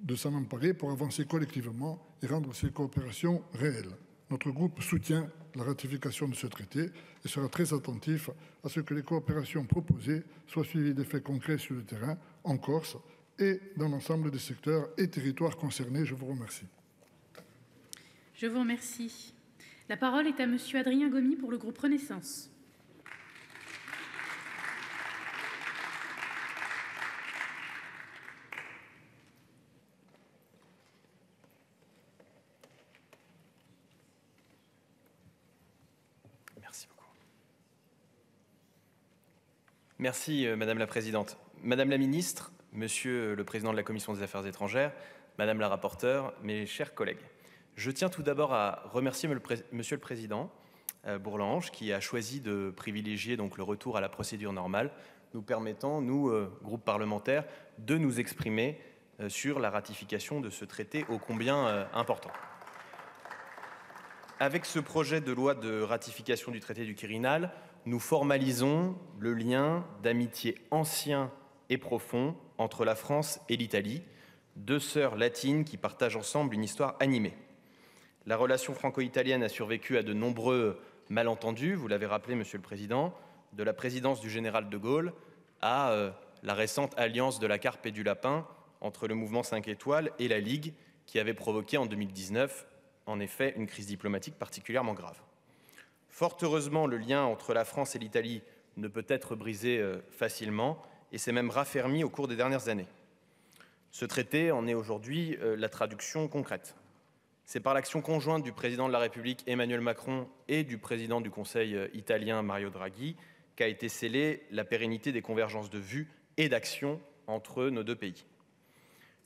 de s'en emparer pour avancer collectivement et rendre ces coopérations réelles. Notre groupe soutient la ratification de ce traité et sera très attentif à ce que les coopérations proposées soient suivies d'effets concrets sur le terrain, en Corse et dans l'ensemble des secteurs et territoires concernés. Je vous remercie. Je vous remercie. La parole est à Monsieur Adrien Gomi pour le groupe Renaissance. Merci beaucoup. Merci, Madame la Présidente. Madame la Ministre, Monsieur le Président de la Commission des Affaires étrangères, Madame la Rapporteure, mes chers collègues. Je tiens tout d'abord à remercier Monsieur le Président Bourlanges qui a choisi de privilégier donc le retour à la procédure normale, nous permettant, nous, groupe parlementaire, de nous exprimer sur la ratification de ce traité ô combien important. Avec ce projet de loi de ratification du traité du Quirinal, nous formalisons le lien d'amitié ancien et profond entre la France et l'Italie, deux sœurs latines qui partagent ensemble une histoire animée. La relation franco-italienne a survécu à de nombreux malentendus, vous l'avez rappelé, Monsieur le Président, de la présidence du général de Gaulle à la récente alliance de la carpe et du lapin entre le mouvement 5 étoiles et la Ligue, qui avait provoqué en 2019, en effet, une crise diplomatique particulièrement grave. Fort heureusement, le lien entre la France et l'Italie ne peut être brisé facilement et s'est même raffermi au cours des dernières années. Ce traité en est aujourd'hui la traduction concrète. C'est par l'action conjointe du président de la République Emmanuel Macron et du président du Conseil italien Mario Draghi qu'a été scellée la pérennité des convergences de vues et d'actions entre nos deux pays.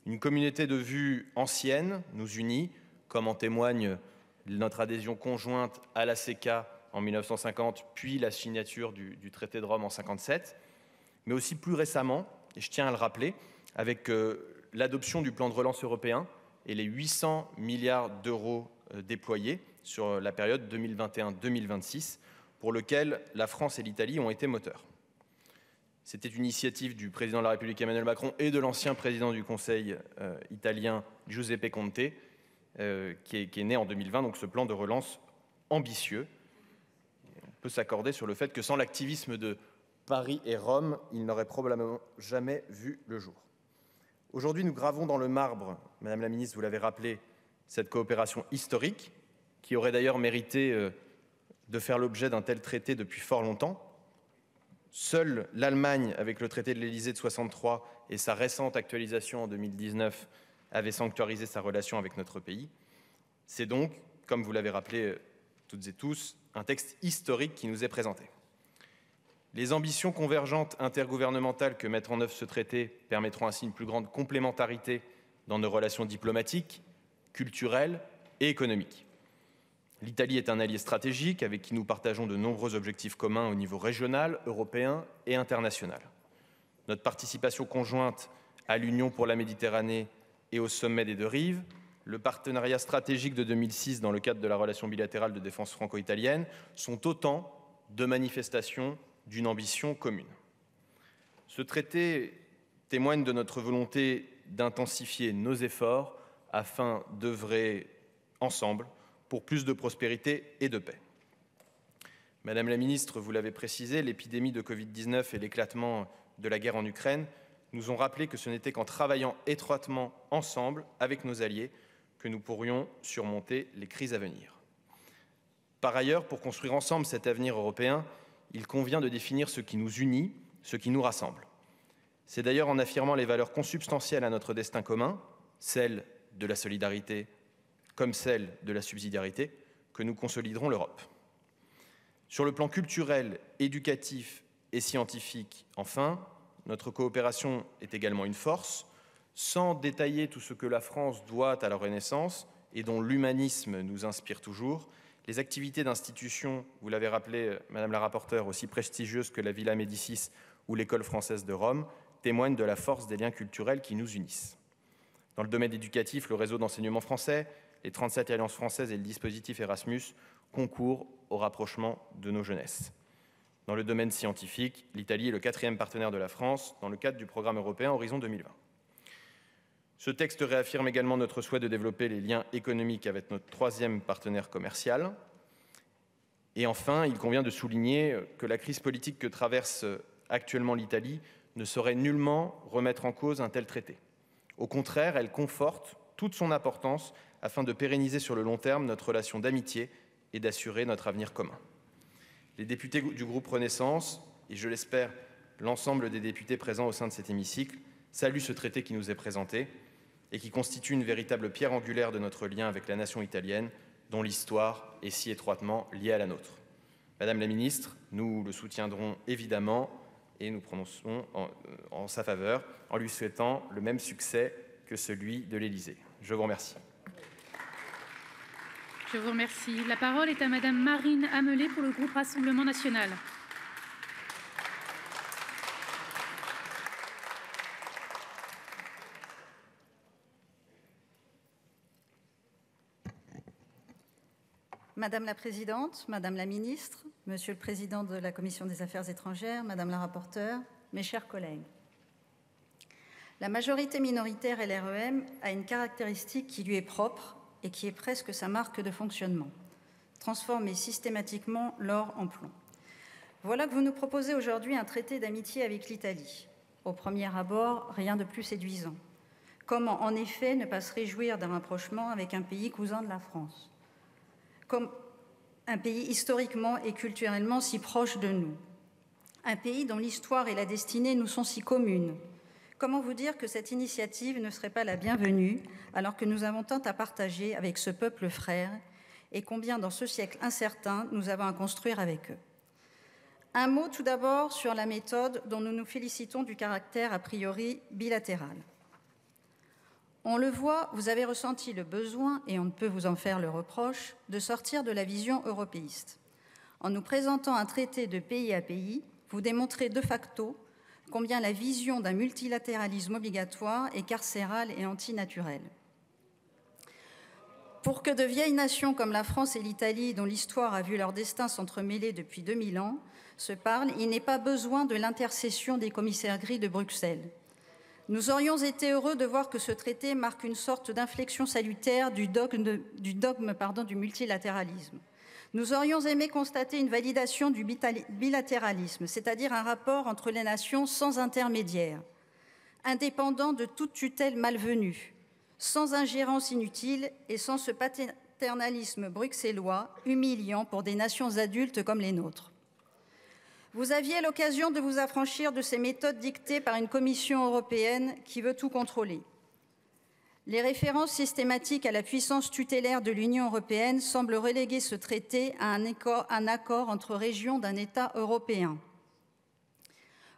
Une communauté de vues ancienne nous unit, comme en témoigne notre adhésion conjointe à la CECA en 1950, puis la signature du traité de Rome en 1957, mais aussi plus récemment, et je tiens à le rappeler, avec l'adoption du plan de relance européen et les 800 milliards d'euros déployés sur la période 2021-2026, pour lequel la France et l'Italie ont été moteurs. C'était une initiative du président de la République Emmanuel Macron et de l'ancien président du Conseil italien Giuseppe Conte, qui est né en 2020, donc ce plan de relance ambitieux. On peut s'accorder sur le fait que sans l'activisme de Paris et Rome, il n'aurait probablement jamais vu le jour. Aujourd'hui, nous gravons dans le marbre, Madame la Ministre, vous l'avez rappelé, cette coopération historique, qui aurait d'ailleurs mérité de faire l'objet d'un tel traité depuis fort longtemps. Seule l'Allemagne, avec le traité de l'Élysée de 1963 et sa récente actualisation en 2019, avait sanctuarisé sa relation avec notre pays. C'est donc, comme vous l'avez rappelé toutes et tous, un texte historique qui nous est présenté. Les ambitions convergentes intergouvernementales que mettre en œuvre ce traité permettront ainsi une plus grande complémentarité dans nos relations diplomatiques, culturelles et économiques. L'Italie est un allié stratégique avec qui nous partageons de nombreux objectifs communs au niveau régional, européen et international. Notre participation conjointe à l'Union pour la Méditerranée et au sommet des deux rives, le partenariat stratégique de 2006 dans le cadre de la relation bilatérale de défense franco-italienne sont autant de manifestations d'une ambition commune. Ce traité témoigne de notre volonté d'intensifier nos efforts afin d'œuvrer ensemble pour plus de prospérité et de paix. Madame la ministre, vous l'avez précisé, l'épidémie de Covid-19 et l'éclatement de la guerre en Ukraine nous ont rappelé que ce n'était qu'en travaillant étroitement ensemble avec nos alliés que nous pourrions surmonter les crises à venir. Par ailleurs, pour construire ensemble cet avenir européen, il convient de définir ce qui nous unit, ce qui nous rassemble. C'est d'ailleurs en affirmant les valeurs consubstantielles à notre destin commun, celles de la solidarité comme celles de la subsidiarité, que nous consoliderons l'Europe. Sur le plan culturel, éducatif et scientifique, enfin, notre coopération est également une force. Sans détailler tout ce que la France doit à la Renaissance et dont l'humanisme nous inspire toujours, les activités d'institutions, vous l'avez rappelé, Madame la rapporteure, aussi prestigieuses que la Villa Médicis ou l'École française de Rome, témoignent de la force des liens culturels qui nous unissent. Dans le domaine éducatif, le réseau d'enseignement français, les 37 alliances françaises et le dispositif Erasmus concourent au rapprochement de nos jeunesses. Dans le domaine scientifique, l'Italie est le 4e partenaire de la France dans le cadre du programme européen Horizon 2020. Ce texte réaffirme également notre souhait de développer les liens économiques avec notre 3e partenaire commercial. Et enfin, il convient de souligner que la crise politique que traverse actuellement l'Italie ne saurait nullement remettre en cause un tel traité. Au contraire, elle conforte toute son importance afin de pérenniser sur le long terme notre relation d'amitié et d'assurer notre avenir commun. Les députés du groupe Renaissance, et je l'espère l'ensemble des députés présents au sein de cet hémicycle, saluent ce traité qui nous est présenté et qui constitue une véritable pierre angulaire de notre lien avec la nation italienne, dont l'histoire est si étroitement liée à la nôtre. Madame la ministre, nous le soutiendrons évidemment et nous prononçons en sa faveur en lui souhaitant le même succès que celui de l'Élysée. Je vous remercie. Je vous remercie. La parole est à Madame Marine Amelé pour le groupe Rassemblement national. Madame la Présidente, Madame la Ministre, Monsieur le Président de la Commission des Affaires étrangères, Madame la rapporteure, mes chers collègues. La majorité minoritaire LREM a une caractéristique qui lui est propre et qui est presque sa marque de fonctionnement, transformer systématiquement l'or en plomb. Voilà que vous nous proposez aujourd'hui un traité d'amitié avec l'Italie. Au premier abord, rien de plus séduisant. Comment, en effet, ne pas se réjouir d'un rapprochement avec un pays cousin de la France, comme un pays historiquement et culturellement si proche de nous, un pays dont l'histoire et la destinée nous sont si communes. Comment vous dire que cette initiative ne serait pas la bienvenue alors que nous avons tant à partager avec ce peuple frère et combien dans ce siècle incertain nous avons à construire avec eux. Un mot tout d'abord sur la méthode dont nous nous félicitons du caractère a priori bilatéral. On le voit, vous avez ressenti le besoin, et on ne peut vous en faire le reproche, de sortir de la vision européiste. En nous présentant un traité de pays à pays, vous démontrez de facto combien la vision d'un multilatéralisme obligatoire est carcérale et antinaturelle. Pour que de vieilles nations comme la France et l'Italie, dont l'histoire a vu leur destin s'entremêler depuis 2000 ans, se parlent, il n'est pas besoin de l'intercession des commissaires gris de Bruxelles. Nous aurions été heureux de voir que ce traité marque une sorte d'inflexion salutaire du dogme du multilatéralisme. Nous aurions aimé constater une validation du bilatéralisme, c'est-à-dire un rapport entre les nations sans intermédiaire, indépendant de toute tutelle malvenue, sans ingérence inutile et sans ce paternalisme bruxellois humiliant pour des nations adultes comme les nôtres. Vous aviez l'occasion de vous affranchir de ces méthodes dictées par une Commission européenne qui veut tout contrôler. Les références systématiques à la puissance tutélaire de l'Union européenne semblent reléguer ce traité à un accord entre régions d'un État européen.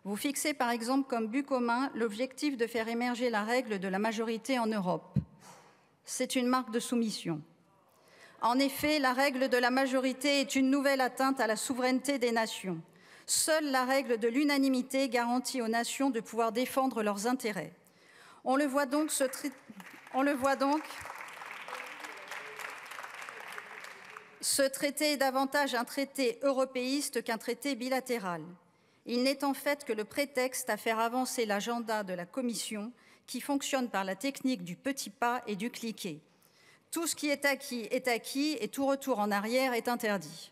Vous fixez par exemple comme but commun l'objectif de faire émerger la règle de la majorité en Europe. C'est une marque de soumission. En effet, la règle de la majorité est une nouvelle atteinte à la souveraineté des nations. Seule la règle de l'unanimité garantit aux nations de pouvoir défendre leurs intérêts. On le voit donc, ce traité est davantage un traité européiste qu'un traité bilatéral. Il n'est en fait que le prétexte à faire avancer l'agenda de la Commission qui fonctionne par la technique du petit pas et du cliquet. Tout ce qui est acquis et tout retour en arrière est interdit.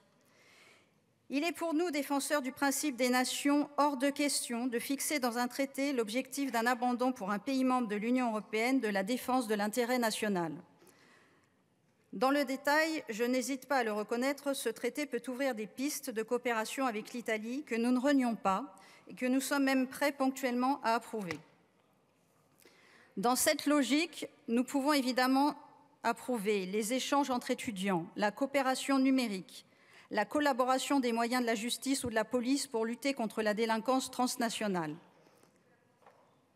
Il est pour nous, défenseurs du principe des nations, hors de question de fixer dans un traité l'objectif d'un abandon pour un pays membre de l'Union européenne de la défense de l'intérêt national. Dans le détail, je n'hésite pas à le reconnaître, ce traité peut ouvrir des pistes de coopération avec l'Italie que nous ne renions pas et que nous sommes même prêts ponctuellement à approuver. Dans cette logique, nous pouvons évidemment approuver les échanges entre étudiants, la coopération numérique, la collaboration des moyens de la justice ou de la police pour lutter contre la délinquance transnationale,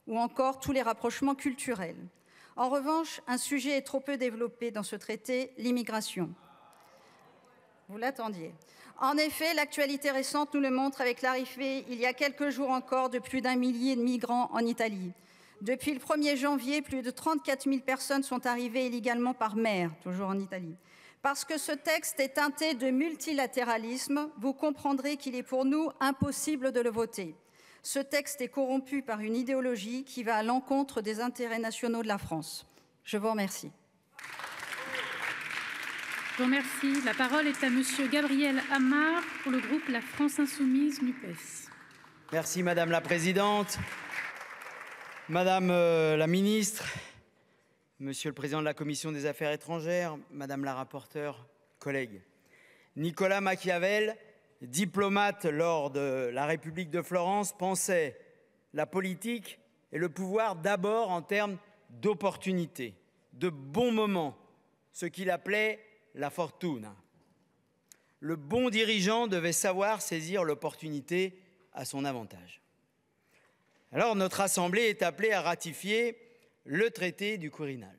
ou encore tous les rapprochements culturels. En revanche, un sujet est trop peu développé dans ce traité, l'immigration. Vous l'attendiez. En effet, l'actualité récente nous le montre avec l'arrivée, il y a quelques jours encore, de plus d'1 millier de migrants en Italie. Depuis le 1er janvier, plus de 34 000 personnes sont arrivées illégalement par mer, toujours en Italie. Parce que ce texte est teinté de multilatéralisme, vous comprendrez qu'il est pour nous impossible de le voter. Ce texte est corrompu par une idéologie qui va à l'encontre des intérêts nationaux de la France. Je vous remercie. Je vous remercie. La parole est à Monsieur Gabriel Amar pour le groupe La France Insoumise NUPES. Merci Madame la Présidente. Madame la Ministre, Monsieur le Président de la Commission des Affaires étrangères, Madame la rapporteure, collègues. Nicolas Machiavel, diplomate lors de la République de Florence, pensait la politique et le pouvoir d'abord en termes d'opportunités, de bons moments, ce qu'il appelait la fortuna. Le bon dirigeant devait savoir saisir l'opportunité à son avantage. Alors notre Assemblée est appelée à ratifier le traité du Quirinal.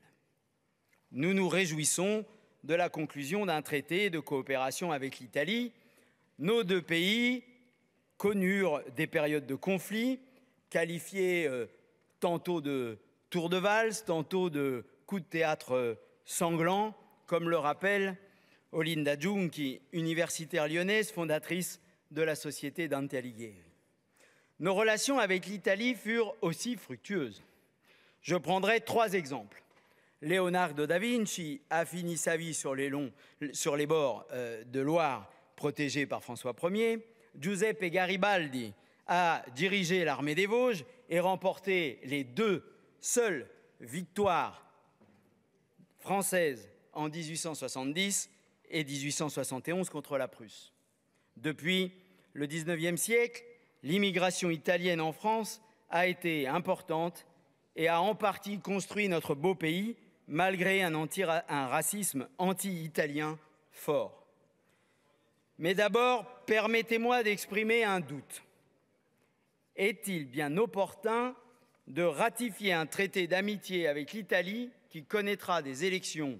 Nous nous réjouissons de la conclusion d'un traité de coopération avec l'Italie. Nos deux pays connurent des périodes de conflit, qualifiées tantôt de tour de valse, tantôt de coups de théâtre sanglants, comme le rappelle Olinda Giunchi, universitaire lyonnaise, fondatrice de la Société Dante Alighieri. Nos relations avec l'Italie furent aussi fructueuses. Je prendrai 3 exemples. Leonardo da Vinci a fini sa vie sur les bords de Loire, protégé par François Ier. Giuseppe Garibaldi a dirigé l'armée des Vosges et remporté les 2 seules victoires françaises en 1870 et 1871 contre la Prusse. Depuis le XIXe siècle, l'immigration italienne en France a été importante et a en partie construit notre beau pays, malgré un racisme anti-italien fort. Mais d'abord, permettez-moi d'exprimer un doute. Est-il bien opportun de ratifier un traité d'amitié avec l'Italie qui connaîtra des élections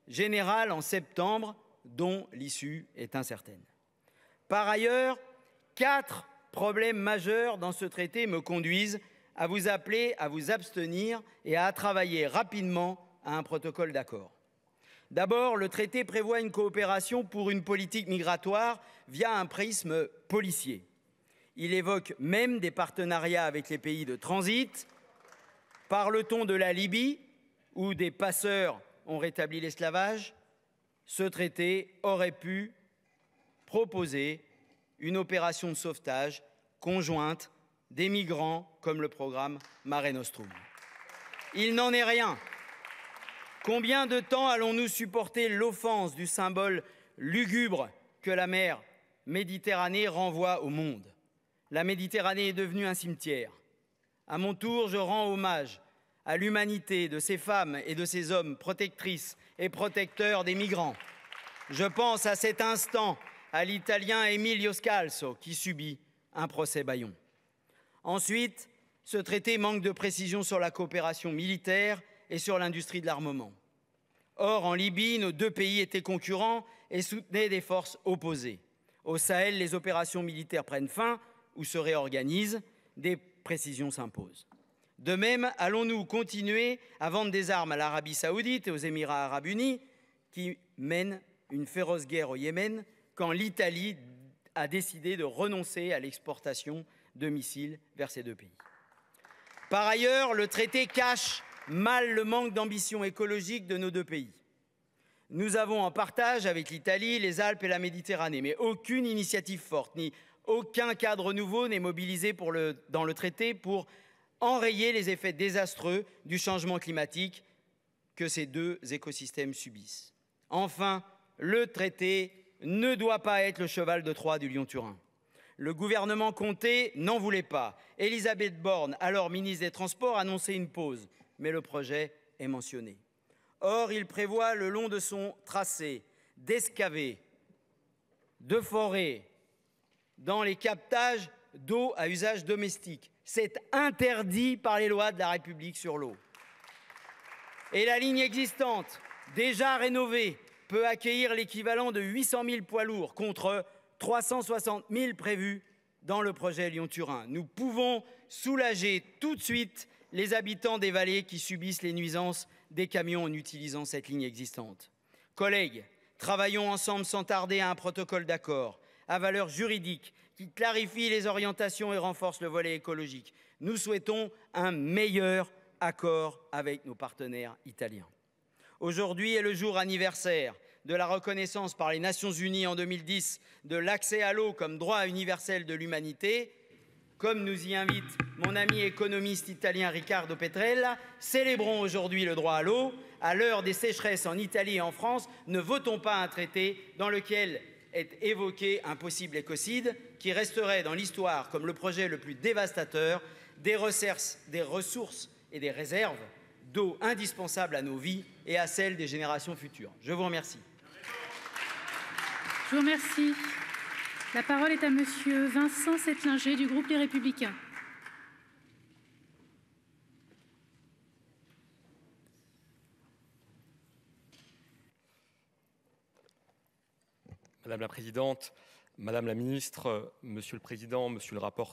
générales en septembre, dont l'issue est incertaine? Par ailleurs, 4 problèmes majeurs dans ce traité me conduisent à vous appeler à vous abstenir et à travailler rapidement à un protocole d'accord. D'abord, le traité prévoit une coopération pour une politique migratoire via un prisme policier. Il évoque même des partenariats avec les pays de transit. Parle-t-on de la Libye, où des passeurs ont rétabli l'esclavage? Ce traité aurait pu proposer une opération de sauvetage conjointe des migrants comme le programme Mare Nostrum. Il n'en est rien. Combien de temps allons-nous supporter l'offense du symbole lugubre que la mer Méditerranée renvoie au monde? La Méditerranée est devenue un cimetière. À mon tour, je rends hommage à l'humanité de ces femmes et de ces hommes protectrices et protecteurs des migrants. Je pense à cet instant à l'Italien Emilio Scalzo qui subit un procès bâillon. Ensuite, ce traité manque de précision sur la coopération militaire et sur l'industrie de l'armement. Or, en Libye, nos 2 pays étaient concurrents et soutenaient des forces opposées. Au Sahel, les opérations militaires prennent fin ou se réorganisent, des précisions s'imposent. De même, allons-nous continuer à vendre des armes à l'Arabie saoudite et aux Émirats arabes unis, qui mènent une féroce guerre au Yémen, quand l'Italie a décidé de renoncer à l'exportation de missiles vers ces 2 pays. Par ailleurs, le traité cache mal le manque d'ambition écologique de nos 2 pays. Nous avons en partage avec l'Italie, les Alpes et la Méditerranée, mais aucune initiative forte, ni aucun cadre nouveau n'est mobilisé dans le traité pour enrayer les effets désastreux du changement climatique que ces deux écosystèmes subissent. Enfin, le traité ne doit pas être le cheval de Troie du Lyon-Turin. Le gouvernement Comté n'en voulait pas. Elisabeth Borne, alors ministre des Transports, annonçait une pause, mais le projet est mentionné. Or, il prévoit le long de son tracé d'escavés, de forêts, dans les captages d'eau à usage domestique. C'est interdit par les lois de la République sur l'eau. Et la ligne existante, déjà rénovée, peut accueillir l'équivalent de 800 000 poids lourds contre 360 000 prévus dans le projet Lyon-Turin. Nous pouvons soulager tout de suite les habitants des vallées qui subissent les nuisances des camions en utilisant cette ligne existante. Collègues, travaillons ensemble sans tarder à un protocole d'accord à valeur juridique qui clarifie les orientations et renforce le volet écologique. Nous souhaitons un meilleur accord avec nos partenaires italiens. Aujourd'hui est le jour anniversaire de la reconnaissance par les Nations Unies en 2010 de l'accès à l'eau comme droit universel de l'humanité. Comme nous y invite mon ami économiste italien Riccardo Petrella, célébrons aujourd'hui le droit à l'eau. À l'heure des sécheresses en Italie et en France, ne votons pas un traité dans lequel est évoqué un possible écocide qui resterait dans l'histoire comme le projet le plus dévastateur des ressources et des réserves d'eau indispensables à nos vies et à celles des générations futures. Je vous remercie. Je vous remercie. La parole est à Monsieur Vincent Settlinger du groupe Les Républicains. Madame la Présidente, Madame la Ministre, Monsieur le Président,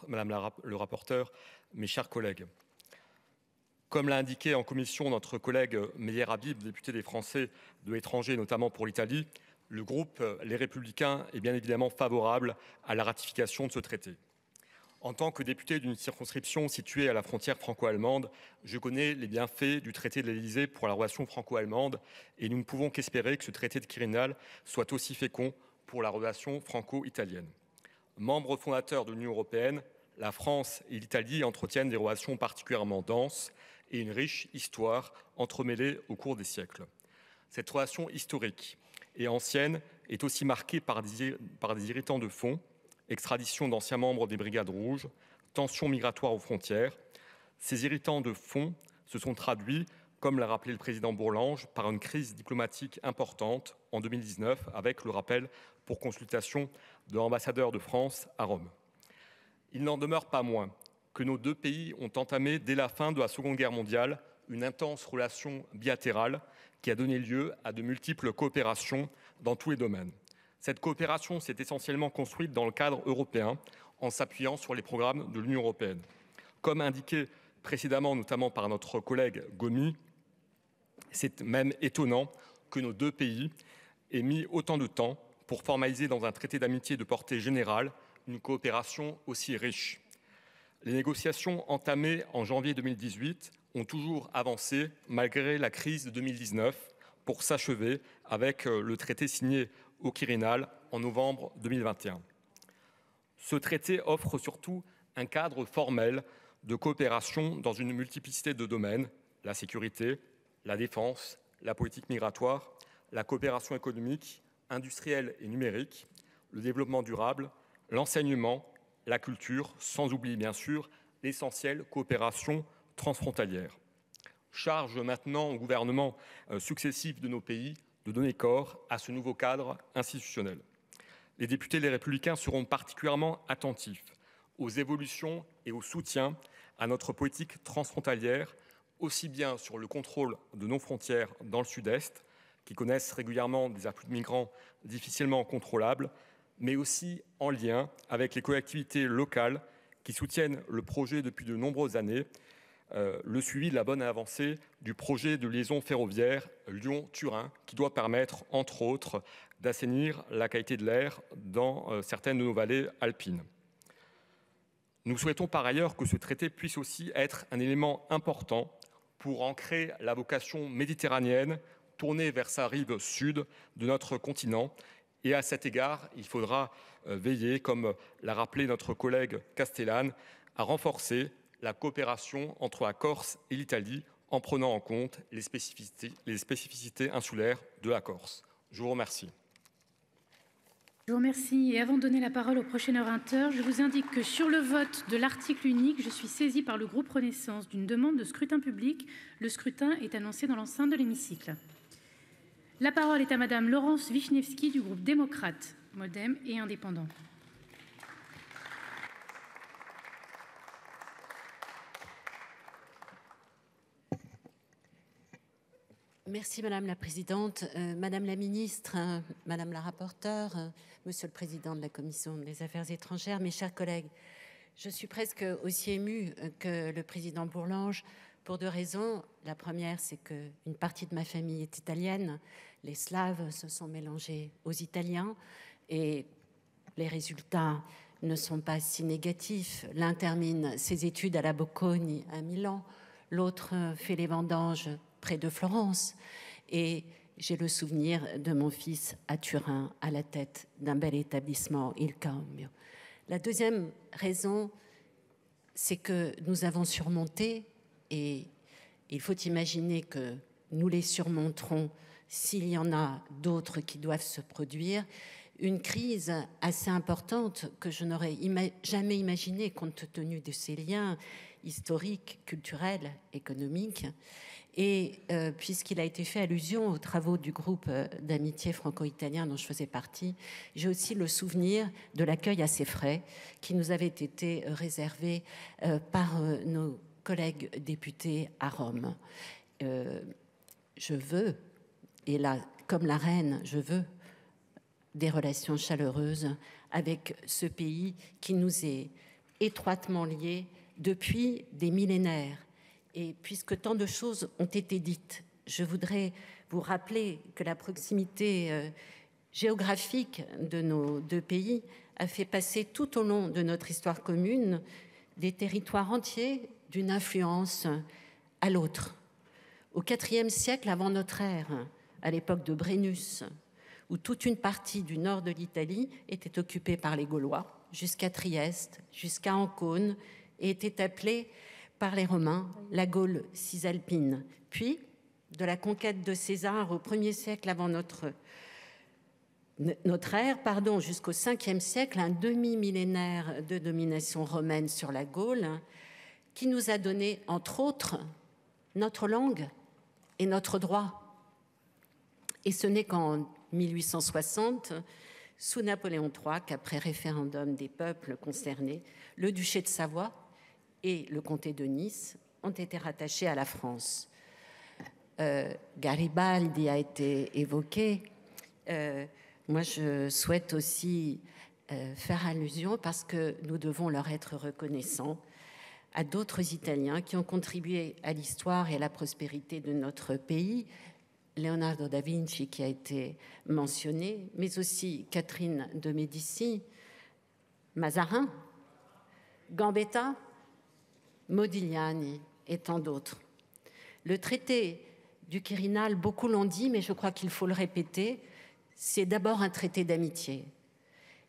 Madame le rapporteur, mes chers collègues. Comme l'a indiqué en commission notre collègue Meyer Habib, député des Français de l'étranger, notamment pour l'Italie, le groupe Les Républicains est bien évidemment favorable à la ratification de ce traité. En tant que député d'une circonscription située à la frontière franco-allemande, je connais les bienfaits du traité de l'Élysée pour la relation franco-allemande et nous ne pouvons qu'espérer que ce traité de Quirinal soit aussi fécond pour la relation franco-italienne. Membres fondateurs de l'Union européenne, la France et l'Italie entretiennent des relations particulièrement denses et une riche histoire entremêlée au cours des siècles. Cette relation historique et ancienne est aussi marquée par des irritants de fond, extradition d'anciens membres des Brigades Rouges, tensions migratoires aux frontières. Ces irritants de fond se sont traduits, comme l'a rappelé le président Bourlanges, par une crise diplomatique importante en 2019 avec le rappel pour consultation de l'ambassadeur de France à Rome. Il n'en demeure pas moins que nos deux pays ont entamé dès la fin de la Seconde Guerre mondiale une intense relation bilatérale qui a donné lieu à de multiples coopérations dans tous les domaines. Cette coopération s'est essentiellement construite dans le cadre européen en s'appuyant sur les programmes de l'Union européenne. Comme indiqué précédemment, notamment par notre collègue Gomy, c'est même étonnant que nos deux pays aient mis autant de temps pour formaliser dans un traité d'amitié de portée générale une coopération aussi riche. Les négociations entamées en janvier 2018 ont toujours avancé malgré la crise de 2019 pour s'achever avec le traité signé au Quirinal en novembre 2021. Ce traité offre surtout un cadre formel de coopération dans une multiplicité de domaines, la sécurité, la défense, la politique migratoire, la coopération économique, industrielle et numérique, le développement durable, l'enseignement, la culture, sans oublier bien sûr l'essentielle coopération transfrontalière. Charge maintenant aux gouvernements successifs de nos pays de donner corps à ce nouveau cadre institutionnel. Les députés Les Républicains seront particulièrement attentifs aux évolutions et au soutien à notre politique transfrontalière, aussi bien sur le contrôle de nos frontières dans le sud-est, qui connaissent régulièrement des afflux de migrants difficilement contrôlables, mais aussi en lien avec les collectivités locales qui soutiennent le projet depuis de nombreuses années, le suivi de la bonne avancée du projet de liaison ferroviaire Lyon-Turin, qui doit permettre, entre autres, d'assainir la qualité de l'air dans certaines de nos vallées alpines. Nous souhaitons par ailleurs que ce traité puisse aussi être un élément important pour ancrer la vocation méditerranéenne tournée vers sa rive sud de notre continent. Et à cet égard, il faudra veiller, comme l'a rappelé notre collègue Castellane, à renforcer la coopération entre la Corse et l'Italie en prenant en compte les spécificités insulaires de la Corse. Je vous remercie. Je vous remercie. Et avant de donner la parole au prochain orateur, je vous indique que sur le vote de l'article unique, je suis saisie par le groupe Renaissance d'une demande de scrutin public. Le scrutin est annoncé dans l'enceinte de l'hémicycle. La parole est à Madame Laurence Wiśniewski du groupe démocrate, Modem et indépendant. Merci Madame la Présidente, Madame la Ministre, Madame la Rapporteure, Monsieur le Président de la Commission des Affaires étrangères, mes chers collègues. Je suis presque aussi émue que le Président Bourlanges pour deux raisons. La première, c'est qu'une partie de ma famille est italienne. Les Slaves se sont mélangés aux Italiens et les résultats ne sont pas si négatifs. L'un termine ses études à la Bocconi à Milan, l'autre fait les vendanges près de Florence. Et j'ai le souvenir de mon fils à Turin, à la tête d'un bel établissement, Il Cambio. La deuxième raison, c'est que nous avons surmonté, et il faut imaginer que nous les surmonterons s'il y en a d'autres qui doivent se produire, une crise assez importante que je n'aurais jamais imaginée compte tenu de ces liens historiques, culturels, économiques. Et puisqu'il a été fait allusion aux travaux du groupe d'amitié franco-italien dont je faisais partie, j'ai aussi le souvenir de l'accueil assez frais qui nous avait été réservé par nos collègues députés à Rome. Je veux, et là, comme la reine, je veux des relations chaleureuses avec ce pays qui nous est étroitement liés depuis des millénaires. Et puisque tant de choses ont été dites, je voudrais vous rappeler que la proximité géographique de nos deux pays a fait passer tout au long de notre histoire commune des territoires entiers d'une influence à l'autre. Au IVe siècle avant notre ère, à l'époque de Brennus, où toute une partie du nord de l'Italie était occupée par les Gaulois, jusqu'à Trieste, jusqu'à Ancône, et était appelée par les Romains la Gaule cisalpine. Puis, de la conquête de César au 1er siècle avant notre ère, jusqu'au 5e siècle, un demi-millénaire de domination romaine sur la Gaule, qui nous a donné, entre autres, notre langue et notre droit. Et ce n'est qu'en 1860, sous Napoléon III, qu'après référendum des peuples concernés, le duché de Savoie et le comté de Nice ont été rattachés à la France. Garibaldi a été évoqué. Moi, je souhaite aussi faire allusion, parce que nous devons leur être reconnaissants, à d'autres Italiens qui ont contribué à l'histoire et à la prospérité de notre pays. Leonardo da Vinci, qui a été mentionné, mais aussi Catherine de Médicis, Mazarin, Gambetta, Modigliani et tant d'autres. Le traité du Quirinal, beaucoup l'ont dit, mais je crois qu'il faut le répéter, c'est d'abord un traité d'amitié.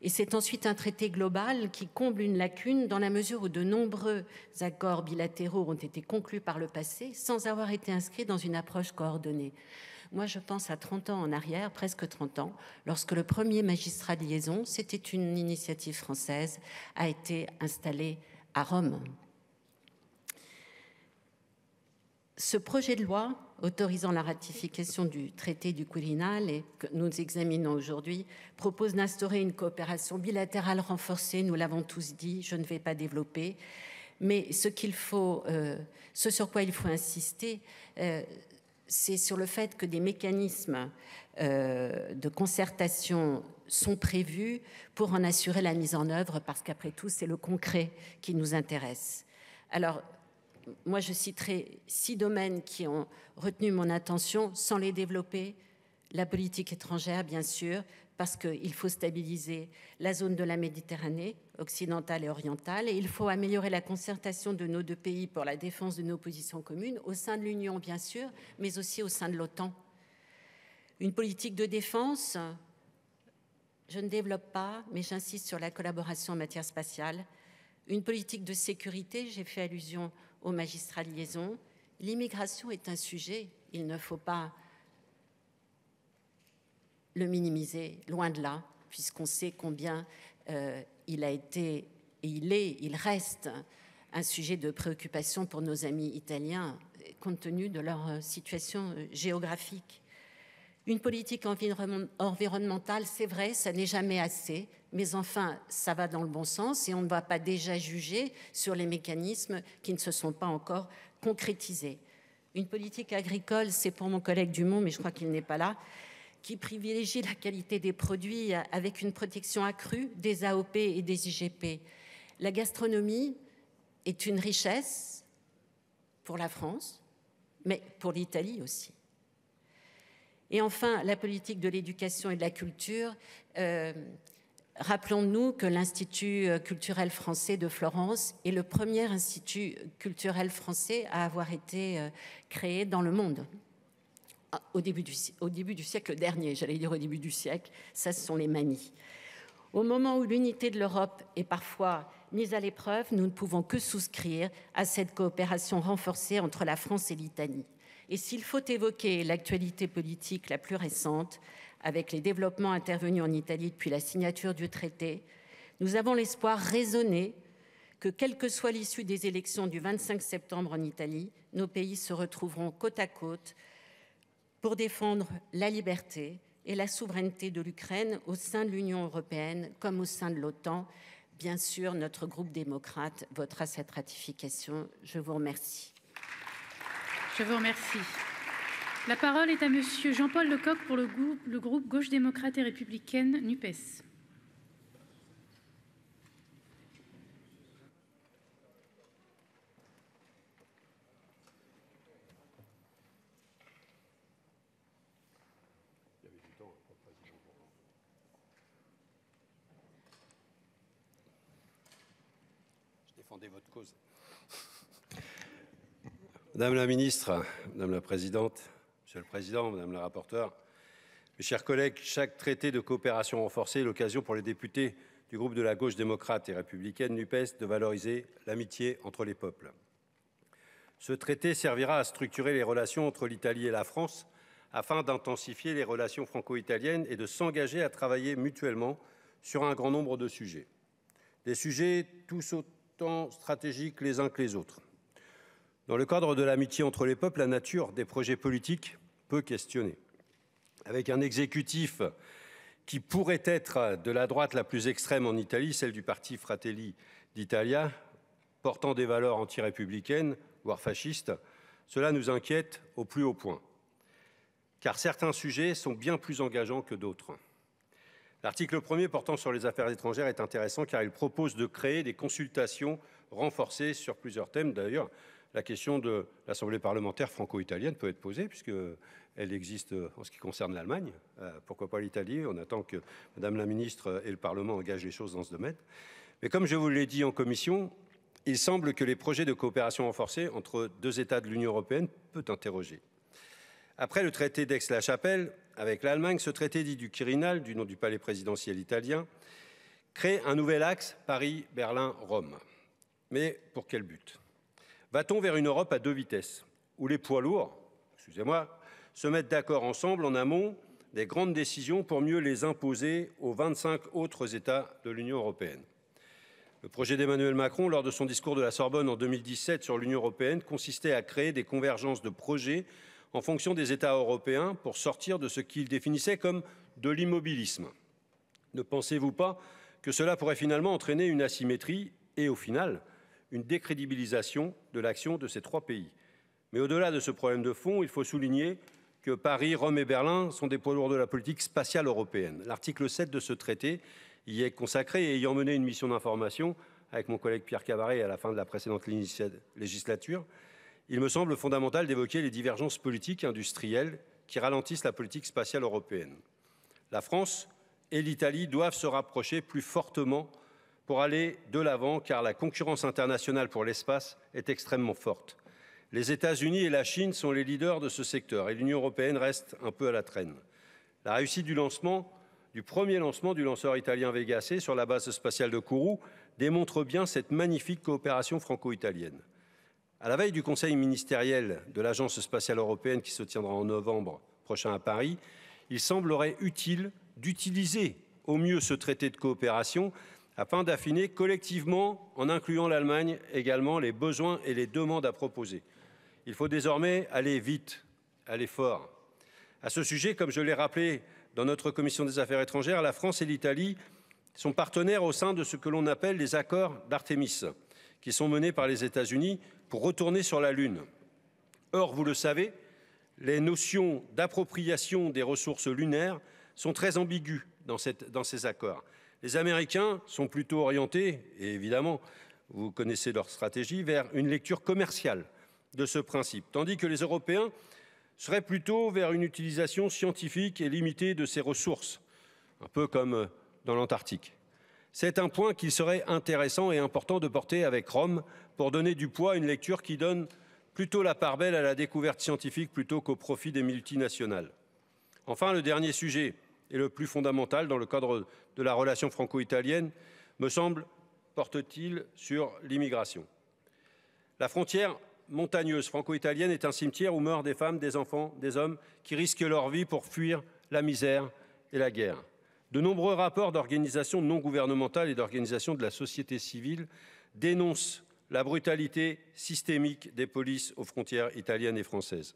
Et c'est ensuite un traité global qui comble une lacune dans la mesure où de nombreux accords bilatéraux ont été conclus par le passé sans avoir été inscrits dans une approche coordonnée. Moi, je pense à 30 ans en arrière, presque 30 ans, lorsque le premier magistrat de liaison, c'était une initiative française, a été installé à Rome. Ce projet de loi autorisant la ratification du traité du Quirinal et que nous examinons aujourd'hui propose d'instaurer une coopération bilatérale renforcée, nous l'avons tous dit, je ne vais pas développer, mais ce sur quoi il faut insister, c'est sur le fait que des mécanismes de concertation sont prévus pour en assurer la mise en œuvre, parce qu'après tout, c'est le concret qui nous intéresse. Alors, moi, je citerai 6 domaines qui ont retenu mon attention, sans les développer. La politique étrangère, bien sûr, parce qu'il faut stabiliser la zone de la Méditerranée occidentale et orientale, et il faut améliorer la concertation de nos deux pays pour la défense de nos positions communes, au sein de l'Union, bien sûr, mais aussi au sein de l'OTAN. Une politique de défense, je ne développe pas, mais j'insiste sur la collaboration en matière spatiale. Une politique de sécurité, j'ai fait allusion aux magistrats de liaison. L'immigration est un sujet, il ne faut pas le minimiser, loin de là, puisqu'on sait combien il a été, et il reste un sujet de préoccupation pour nos amis italiens, compte tenu de leur situation géographique. Une politique environnementale, c'est vrai, ça n'est jamais assez, mais enfin, ça va dans le bon sens et on ne va pas déjà juger sur les mécanismes qui ne se sont pas encore concrétisés. Une politique agricole, c'est pour mon collègue Dumont, mais je crois qu'il n'est pas là, qui privilégie la qualité des produits avec une protection accrue des AOP et des IGP. La gastronomie est une richesse pour la France, mais pour l'Italie aussi. Et enfin, la politique de l'éducation et de la culture. Rappelons-nous que l'Institut culturel français de Florence est le premier institut culturel français à avoir été créé dans le monde. Au début du siècle dernier, j'allais dire au début du siècle, ça ce sont les manies. Au moment où l'unité de l'Europe est parfois mise à l'épreuve, nous ne pouvons que souscrire à cette coopération renforcée entre la France et l'Italie. Et s'il faut évoquer l'actualité politique la plus récente, avec les développements intervenus en Italie depuis la signature du traité, nous avons l'espoir raisonné que, quelle que soit l'issue des élections du 25 septembre en Italie, nos pays se retrouveront côte à côte pour défendre la liberté et la souveraineté de l'Ukraine au sein de l'Union européenne comme au sein de l'OTAN. Bien sûr, notre groupe démocrate votera cette ratification. Je vous remercie. Je vous remercie. La parole est à Monsieur Jean-Paul Lecoq pour le groupe Gauche démocrate et républicaine NUPES. Votre cause. Madame la ministre, Madame la Présidente, Monsieur le Président, Madame la rapporteure, mes chers collègues, chaque traité de coopération renforcée est l'occasion pour les députés du groupe de la gauche démocrate et républicaine NUPES de valoriser l'amitié entre les peuples. Ce traité servira à structurer les relations entre l'Italie et la France afin d'intensifier les relations franco-italiennes et de s'engager à travailler mutuellement sur un grand nombre de sujets. Des sujets tous autant stratégiques les uns que les autres. Dans le cadre de l'amitié entre les peuples, la nature des projets politiques peut questionner. Avec un exécutif qui pourrait être de la droite la plus extrême en Italie, celle du parti Fratelli d'Italia, portant des valeurs anti-républicaines, voire fascistes, cela nous inquiète au plus haut point. Car certains sujets sont bien plus engageants que d'autres. L'article 1er portant sur les affaires étrangères est intéressant car il propose de créer des consultations renforcées sur plusieurs thèmes. D'ailleurs, la question de l'Assemblée parlementaire franco-italienne peut être posée puisqu'elle existe en ce qui concerne l'Allemagne. Pourquoi pas l'Italie? On attend que Madame la ministre et le Parlement engagent les choses dans ce domaine. Mais comme je vous l'ai dit en commission, il semble que les projets de coopération renforcée entre deux États de l'Union européenne peuvent interroger. Après le traité d'Aix-la-Chapelle avec l'Allemagne, ce traité dit du Quirinal, du nom du palais présidentiel italien, crée un nouvel axe Paris-Berlin-Rome. Mais pour quel but? Va-t-on vers une Europe à deux vitesses, où les poids lourds, excusez-moi, se mettent d'accord ensemble en amont des grandes décisions pour mieux les imposer aux 25 autres États de l'Union européenne? Le projet d'Emmanuel Macron, lors de son discours de la Sorbonne en 2017 sur l'Union européenne, consistait à créer des convergences de projets en fonction des États européens pour sortir de ce qu'il définissait comme de l'immobilisme. Ne pensez-vous pas que cela pourrait finalement entraîner une asymétrie et, au final, une décrédibilisation de l'action de ces trois pays? Mais au-delà de ce problème de fond, il faut souligner que Paris, Rome et Berlin sont des poids lourds de la politique spatiale européenne. L'article 7 de ce traité y est consacré et ayant mené une mission d'information avec mon collègue Pierre Cavaret à la fin de la précédente législature, il me semble fondamental d'évoquer les divergences politiques et industrielles qui ralentissent la politique spatiale européenne. La France et l'Italie doivent se rapprocher plus fortement pour aller de l'avant, car la concurrence internationale pour l'espace est extrêmement forte. Les États-Unis et la Chine sont les leaders de ce secteur et l'Union européenne reste un peu à la traîne. La réussite du premier lancement du lanceur italien Vega C sur la base spatiale de Kourou démontre bien cette magnifique coopération franco-italienne. À la veille du conseil ministériel de l'Agence spatiale européenne qui se tiendra en novembre prochain à Paris, il semblerait utile d'utiliser au mieux ce traité de coopération afin d'affiner collectivement, en incluant l'Allemagne également, les besoins et les demandes à proposer. Il faut désormais aller vite, aller fort. À ce sujet, comme je l'ai rappelé dans notre commission des affaires étrangères, la France et l'Italie sont partenaires au sein de ce que l'on appelle les accords d'Artémis, qui sont menés par les États-Unis pour retourner sur la Lune. Or, vous le savez, les notions d'appropriation des ressources lunaires sont très ambiguës dans ces accords. Les Américains sont plutôt orientés, et évidemment, vous connaissez leur stratégie, vers une lecture commerciale de ce principe, tandis que les Européens seraient plutôt vers une utilisation scientifique et limitée de ces ressources, un peu comme dans l'Antarctique. C'est un point qu'il serait intéressant et important de porter avec Rome pour donner du poids à une lecture qui donne plutôt la part belle à la découverte scientifique plutôt qu'au profit des multinationales. Enfin, le dernier sujet et le plus fondamental dans le cadre de la relation franco-italienne, me semble, porte-t-il sur l'immigration. La frontière montagneuse franco-italienne est un cimetière où meurent des femmes, des enfants, des hommes qui risquent leur vie pour fuir la misère et la guerre. De nombreux rapports d'organisations non gouvernementales et d'organisations de la société civile dénoncent la brutalité systémique des polices aux frontières italiennes et françaises.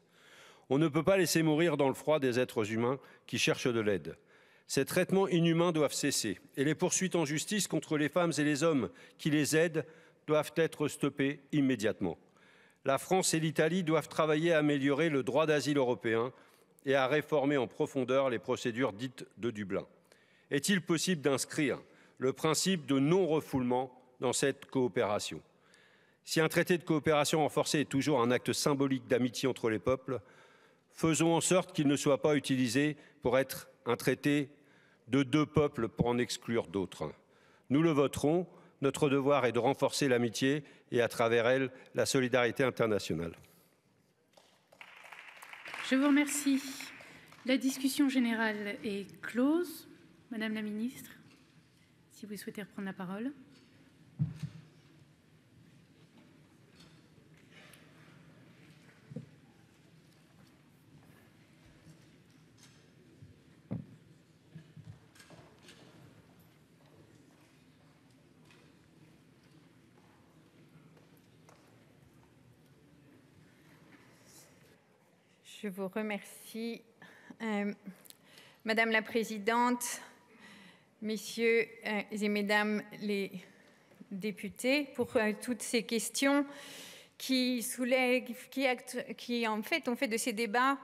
On ne peut pas laisser mourir dans le froid des êtres humains qui cherchent de l'aide. Ces traitements inhumains doivent cesser et les poursuites en justice contre les femmes et les hommes qui les aident doivent être stoppées immédiatement. La France et l'Italie doivent travailler à améliorer le droit d'asile européen et à réformer en profondeur les procédures dites de Dublin. Est-il possible d'inscrire le principe de non-refoulement dans cette coopération? Si un traité de coopération renforcée est toujours un acte symbolique d'amitié entre les peuples, faisons en sorte qu'il ne soit pas utilisé pour être un traité de deux peuples pour en exclure d'autres. Nous le voterons. Notre devoir est de renforcer l'amitié et, à travers elle, la solidarité internationale. Je vous remercie. La discussion générale est close. Madame la ministre, si vous souhaitez reprendre la parole. Je vous remercie, Madame la Présidente, Messieurs et Mesdames les députés, pour toutes ces questions qui soulèvent, qui en fait ont fait de ces débats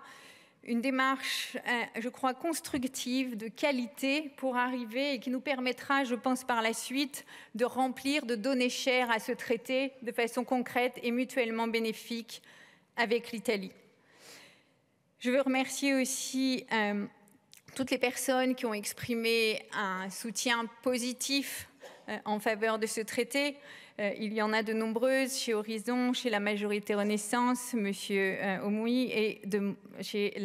une démarche, je crois, constructive, de qualité pour arriver et qui nous permettra, je pense, par la suite, de remplir, de donner chair à ce traité de façon concrète et mutuellement bénéfique avec l'Italie. Je veux remercier aussi toutes les personnes qui ont exprimé un soutien positif en faveur de ce traité. Il y en a de nombreuses chez Horizon, chez la majorité Renaissance, Monsieur Omui, et chez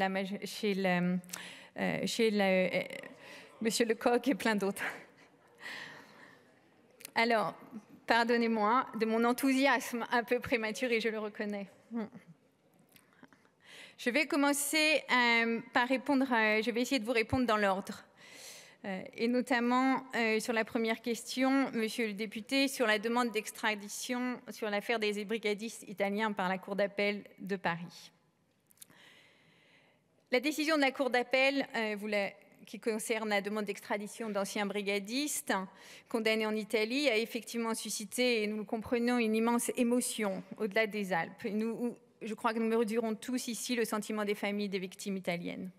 Monsieur Lecoq et plein d'autres. Alors, pardonnez-moi de mon enthousiasme un peu prématuré, je le reconnais. Je vais commencer par répondre, je vais essayer de vous répondre dans l'ordre. Et notamment sur la première question, Monsieur le député, sur la demande d'extradition sur l'affaire des brigadistes italiens par la Cour d'appel de Paris. La décision de la Cour d'appel qui concerne la demande d'extradition d'anciens brigadistes condamnés en Italie a effectivement suscité, et nous le comprenons, une immense émotion au-delà des Alpes. Je crois que nous mesurons tous ici le sentiment des familles des victimes italiennes.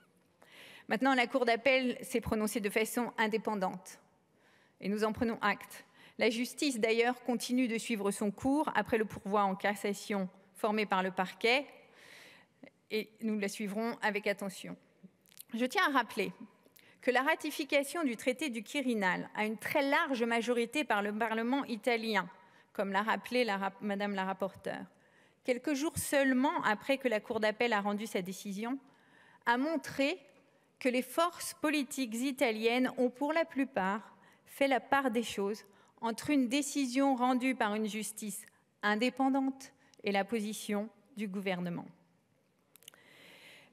Maintenant, la Cour d'appel s'est prononcée de façon indépendante et nous en prenons acte. La justice, d'ailleurs, continue de suivre son cours après le pourvoi en cassation formé par le parquet et nous la suivrons avec attention. Je tiens à rappeler que la ratification du traité du Quirinal à une très large majorité par le Parlement italien, comme l'a rappelé Madame la rapporteure, quelques jours seulement après que la Cour d'appel a rendu sa décision, a montré que les forces politiques italiennes ont pour la plupart fait la part des choses entre une décision rendue par une justice indépendante et la position du gouvernement.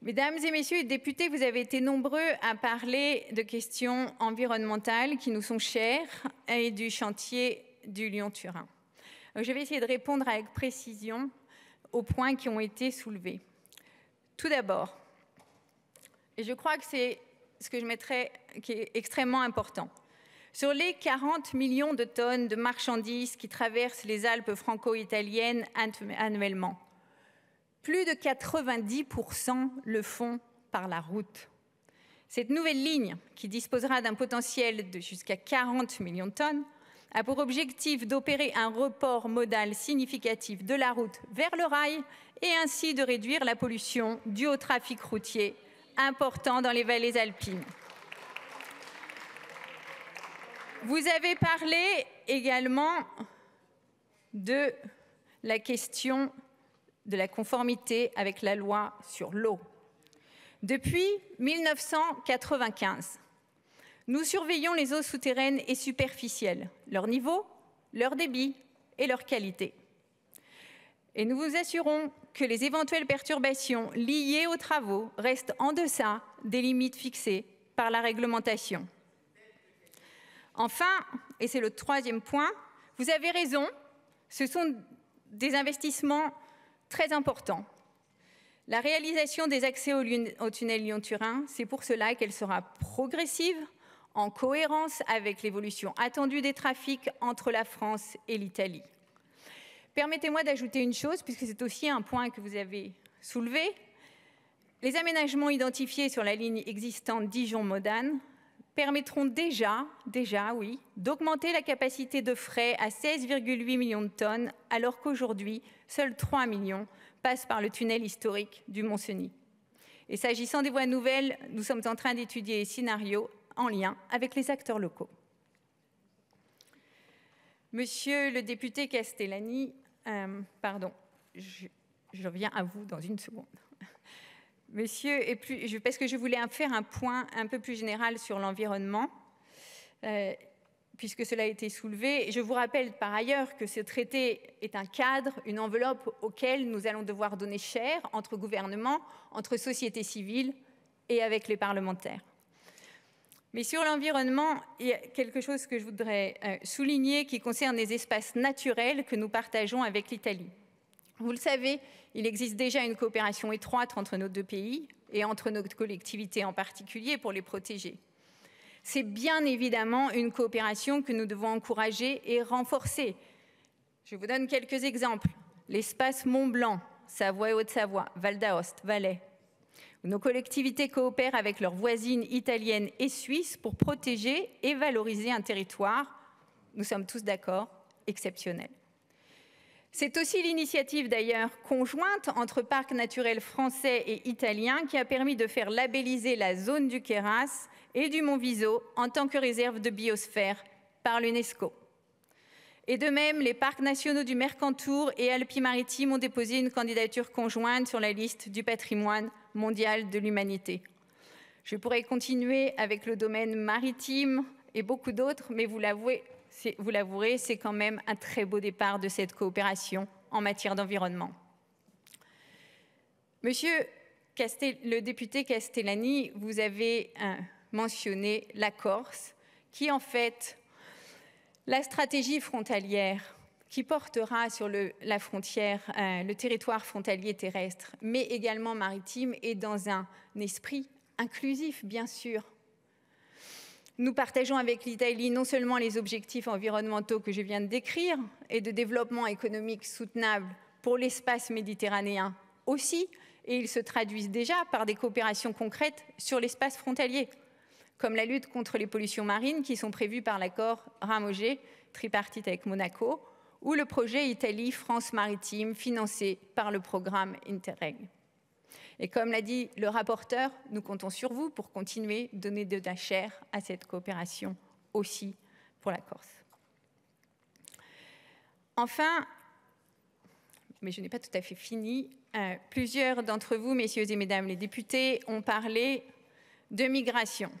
Mesdames et messieurs les députés, vous avez été nombreux à parler de questions environnementales qui nous sont chères et du chantier du Lyon-Turin. Je vais essayer de répondre avec précision aux points qui ont été soulevés. Tout d'abord, et je crois que c'est ce que je mettrai qui est extrêmement important, sur les 40 millions de tonnes de marchandises qui traversent les Alpes franco-italiennes annuellement, plus de 90% le font par la route. Cette nouvelle ligne, qui disposera d'un potentiel de jusqu'à 40 millions de tonnes, a pour objectif d'opérer un report modal significatif de la route vers le rail et ainsi de réduire la pollution due au trafic routier important dans les vallées alpines. Vous avez parlé également de la question de la conformité avec la loi sur l'eau. Depuis 1995, nous surveillons les eaux souterraines et superficielles, leur niveau, leur débit et leur qualité. Et nous vous assurons que les éventuelles perturbations liées aux travaux restent en deçà des limites fixées par la réglementation. Enfin, et c'est le troisième point, vous avez raison, ce sont des investissements très important. La réalisation des accès au tunnel Lyon-Turin, c'est pour cela qu'elle sera progressive, en cohérence avec l'évolution attendue des trafics entre la France et l'Italie. Permettez-moi d'ajouter une chose, puisque c'est aussi un point que vous avez soulevé. Les aménagements identifiés sur la ligne existante Dijon-Modane permettront déjà, oui, d'augmenter la capacité de fret à 16,8 millions de tonnes, alors qu'aujourd'hui, seuls 3 millions passent par le tunnel historique du Mont-Cenis. Et s'agissant des voies nouvelles, nous sommes en train d'étudier les scénarios en lien avec les acteurs locaux. Monsieur le député Castellani, je reviens à vous dans une seconde. Monsieur, parce que je voulais faire un point un peu plus général sur l'environnement, puisque cela a été soulevé. Je vous rappelle par ailleurs que ce traité est un cadre, une enveloppe auquel nous allons devoir donner cher entre gouvernements, entre sociétés civiles et avec les parlementaires. Mais sur l'environnement, il y a quelque chose que je voudrais souligner qui concerne les espaces naturels que nous partageons avec l'Italie. Vous le savez, il existe déjà une coopération étroite entre nos deux pays et entre nos collectivités en particulier pour les protéger. C'est bien évidemment une coopération que nous devons encourager et renforcer. Je vous donne quelques exemples. L'espace Mont-Blanc, Savoie et Haute-Savoie, Val d'Aoste, Valais. Nos collectivités coopèrent avec leurs voisines italiennes et suisses pour protéger et valoriser un territoire, nous sommes tous d'accord, exceptionnel. C'est aussi l'initiative d'ailleurs conjointe entre parcs naturels français et italiens qui a permis de faire labelliser la zone du Queyras et du Mont Viso en tant que réserve de biosphère par l'UNESCO. Et de même, les parcs nationaux du Mercantour et Alpes-Maritimes ont déposé une candidature conjointe sur la liste du patrimoine mondial de l'humanité. Je pourrais continuer avec le domaine maritime et beaucoup d'autres, mais vous l'avouerez, c'est quand même un très beau départ de cette coopération en matière d'environnement. Monsieur le député Castellani, vous avez mentionné la Corse, qui en fait, la stratégie frontalière qui portera sur la frontière, le territoire frontalier terrestre, mais également maritime, et dans un esprit inclusif, bien sûr. Nous partageons avec l'Italie non seulement les objectifs environnementaux que je viens de décrire et de développement économique soutenable pour l'espace méditerranéen aussi, et ils se traduisent déjà par des coopérations concrètes sur l'espace frontalier, comme la lutte contre les pollutions marines qui sont prévues par l'accord Ramogé, tripartite avec Monaco, ou le projet Italie-France maritime financé par le programme Interreg. Et comme l'a dit le rapporteur, nous comptons sur vous pour continuer de donner de la chair à cette coopération aussi pour la Corse. Enfin, mais je n'ai pas tout à fait fini, plusieurs d'entre vous, messieurs et mesdames les députés, ont parlé de migration.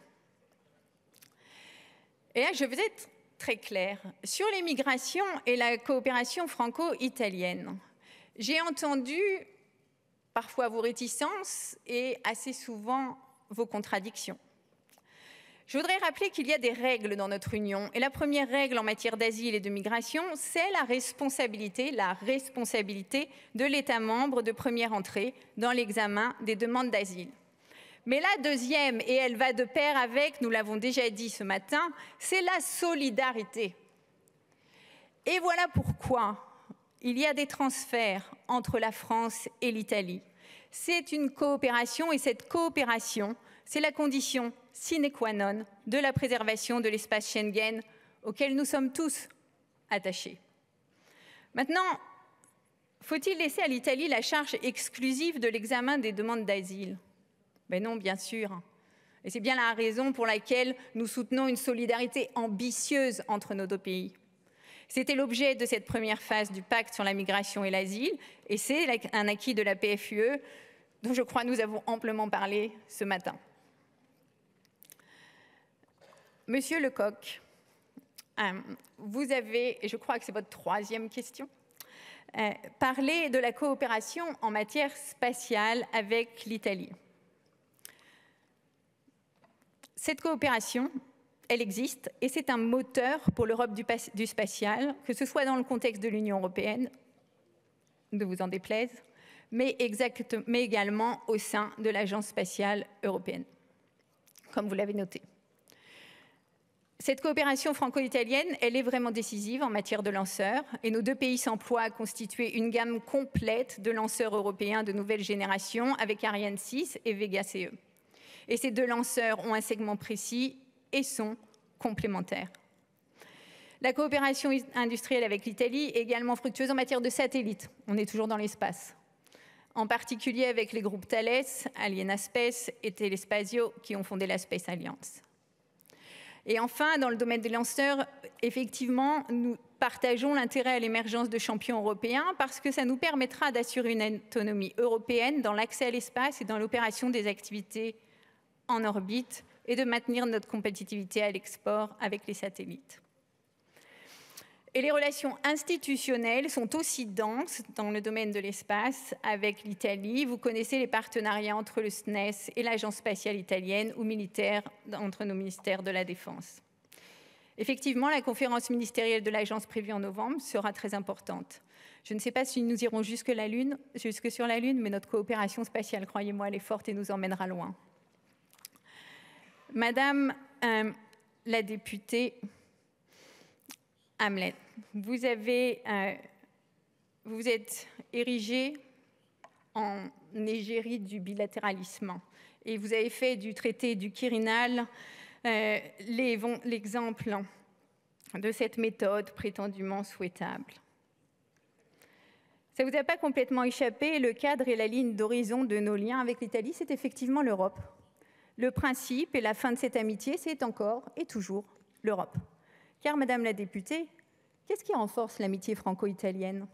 Et là, je vais être très claire. Sur les migrations et la coopération franco-italienne, j'ai entendu parfois vos réticences et assez souvent vos contradictions. Je voudrais rappeler qu'il y a des règles dans notre Union. Et la première règle en matière d'asile et de migration, c'est la responsabilité de l'État membre de première entrée dans l'examen des demandes d'asile. Mais la deuxième, et elle va de pair avec, nous l'avons déjà dit ce matin, c'est la solidarité. Et voilà pourquoi il y a des transferts entre la France et l'Italie. C'est une coopération, et cette coopération, c'est la condition sine qua non de la préservation de l'espace Schengen auquel nous sommes tous attachés. Maintenant, faut-il laisser à l'Italie la charge exclusive de l'examen des demandes d'asile? Ben non, bien sûr. Et c'est bien la raison pour laquelle nous soutenons une solidarité ambitieuse entre nos deux pays. C'était l'objet de cette première phase du pacte sur la migration et l'asile, et c'est un acquis de la PFUE dont je crois nous avons amplement parlé ce matin. Monsieur Lecoq, vous avez, et je crois que c'est votre troisième question, parlé de la coopération en matière spatiale avec l'Italie. Cette coopération, elle existe et c'est un moteur pour l'Europe du spatial, que ce soit dans le contexte de l'Union européenne, ne vous en déplaise, mais également au sein de l'Agence spatiale européenne, comme vous l'avez noté. Cette coopération franco-italienne, elle est vraiment décisive en matière de lanceurs et nos deux pays s'emploient à constituer une gamme complète de lanceurs européens de nouvelle génération avec Ariane 6 et Vega CE. Et ces deux lanceurs ont un segment précis et sont complémentaires. La coopération industrielle avec l'Italie est également fructueuse en matière de satellites. On est toujours dans l'espace. En particulier avec les groupes Thales, Arianespace et Telespazio qui ont fondé la Space Alliance. Et enfin, dans le domaine des lanceurs, effectivement, nous partageons l'intérêt à l'émergence de champions européens parce que ça nous permettra d'assurer une autonomie européenne dans l'accès à l'espace et dans l'opération des activités en orbite et de maintenir notre compétitivité à l'export avec les satellites. Et les relations institutionnelles sont aussi denses dans le domaine de l'espace avec l'Italie. Vous connaissez les partenariats entre le SNES et l'Agence spatiale italienne ou militaire entre nos ministères de la Défense. Effectivement, la conférence ministérielle de l'Agence prévue en novembre sera très importante. Je ne sais pas si nous irons jusque sur la Lune, mais notre coopération spatiale, croyez-moi, elle est forte et nous emmènera loin. Madame la députée Hamlet, vous êtes érigée en égérie du bilatéralisme et vous avez fait du traité du Quirinal l'exemple de cette méthode prétendument souhaitable. Ça ne vous a pas complètement échappé, le cadre et la ligne d'horizon de nos liens avec l'Italie, c'est effectivement l'Europe. Le principe et la fin de cette amitié, c'est encore et toujours l'Europe. Car, Madame la députée, qu'est-ce qui renforce l'amitié franco-italienne?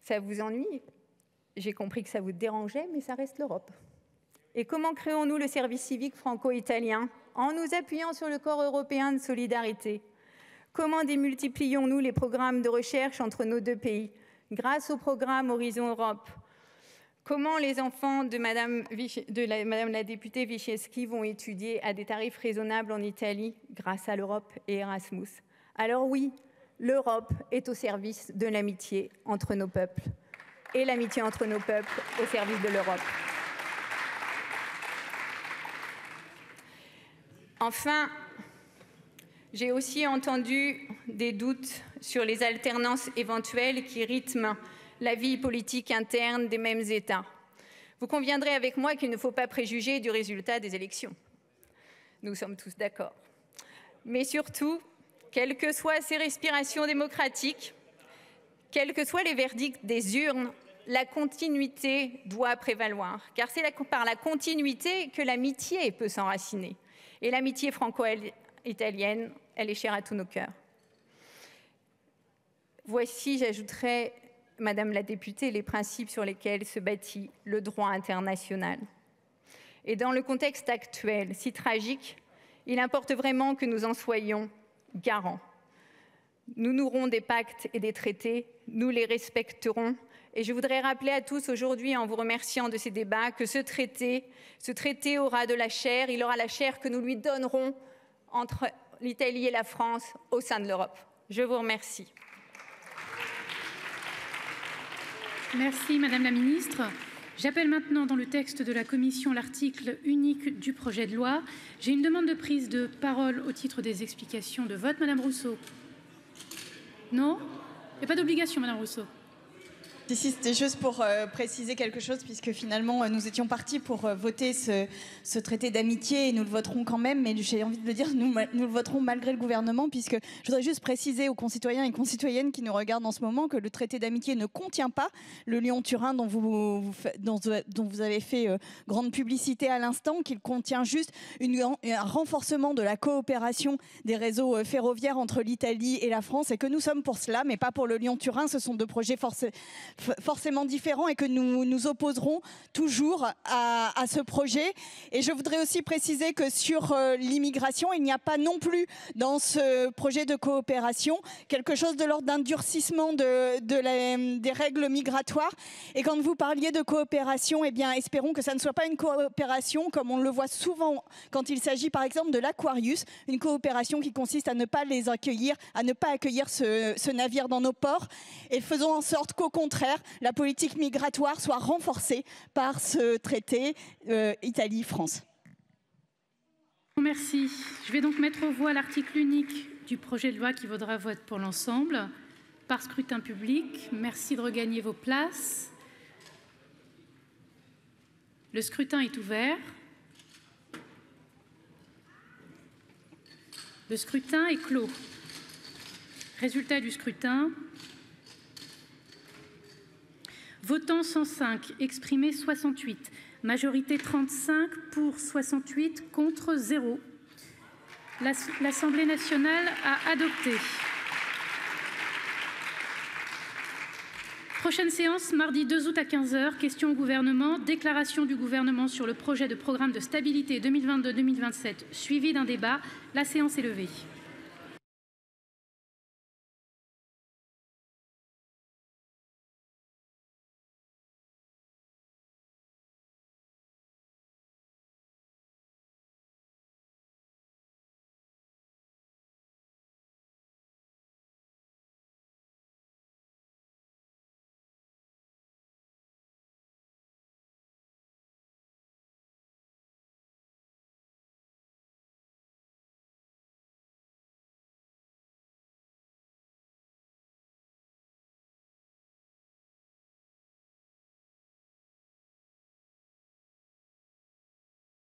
Ça vous ennuie? J'ai compris que ça vous dérangeait, mais ça reste l'Europe. Et comment créons-nous le service civique franco-italien? En nous appuyant sur le corps européen de solidarité. Comment démultiplions-nous les programmes de recherche entre nos deux pays? Grâce au programme Horizon Europe. Comment les enfants de Madame la députée Vicheschi vont étudier à des tarifs raisonnables en Italie grâce à l'Europe et Erasmus? Alors oui, l'Europe est au service de l'amitié entre nos peuples et l'amitié entre nos peuples au service de l'Europe. Enfin, j'ai aussi entendu des doutes sur les alternances éventuelles qui rythment la vie politique interne des mêmes États. Vous conviendrez avec moi qu'il ne faut pas préjuger du résultat des élections. Nous sommes tous d'accord. Mais surtout, quelles que soient ces respirations démocratiques, quels que soient les verdicts des urnes, la continuité doit prévaloir. Car c'est par la continuité que l'amitié peut s'enraciner. Et l'amitié franco-italienne, elle est chère à tous nos cœurs. Voici, j'ajouterai, Madame la députée, les principes sur lesquels se bâtit le droit international. Et dans le contexte actuel, si tragique, il importe vraiment que nous en soyons garants. Nous nourrons des pactes et des traités, nous les respecterons. Et je voudrais rappeler à tous aujourd'hui, en vous remerciant de ces débats, que ce traité aura de la chair, il aura la chair que nous lui donnerons entre l'Italie et la France au sein de l'Europe. Je vous remercie. Merci Madame la Ministre. J'appelle maintenant dans le texte de la Commission l'article unique du projet de loi. J'ai une demande de prise de parole au titre des explications de vote. Madame Rousseau. Non ? Il n'y a pas d'obligation, Madame Rousseau. Ici, c'était juste pour préciser quelque chose, puisque finalement, nous étions partis pour voter ce traité d'amitié, et nous le voterons quand même, mais j'ai envie de le dire, nous le voterons malgré le gouvernement, puisque je voudrais juste préciser aux concitoyens et concitoyennes qui nous regardent en ce moment que le traité d'amitié ne contient pas le Lyon-Turin dont vous avez fait grande publicité à l'instant, qu'il contient juste un renforcement de la coopération des réseaux ferroviaires entre l'Italie et la France, et que nous sommes pour cela, mais pas pour le Lyon-Turin. Ce sont deux projets forcément différents et que nous nous opposerons toujours à ce projet. Et je voudrais aussi préciser que sur l'immigration, il n'y a pas non plus dans ce projet de coopération quelque chose de l'ordre d'un durcissement des règles migratoires. Et quand vous parliez de coopération, eh bien, espérons que ça ne soit pas une coopération comme on le voit souvent quand il s'agit par exemple de l'Aquarius, une coopération qui consiste à ne pas les accueillir, à ne pas accueillir ce navire dans nos ports, et faisons en sorte qu'au contraire, la politique migratoire soit renforcée par ce traité Italie-France. Merci. Je vais donc mettre aux voix l'article unique du projet de loi qui vaudra vote pour l'ensemble par scrutin public. Merci de regagner vos places. Le scrutin est ouvert. Le scrutin est clos. Résultat du scrutin. Votants 105, exprimés 68, majorité 35 pour 68, contre 0. L'Assemblée nationale a adopté. Prochaine séance, mardi 2 août à 15 h, questions au gouvernement, déclaration du gouvernement sur le projet de programme de stabilité 2022-2027, suivi d'un débat. La séance est levée.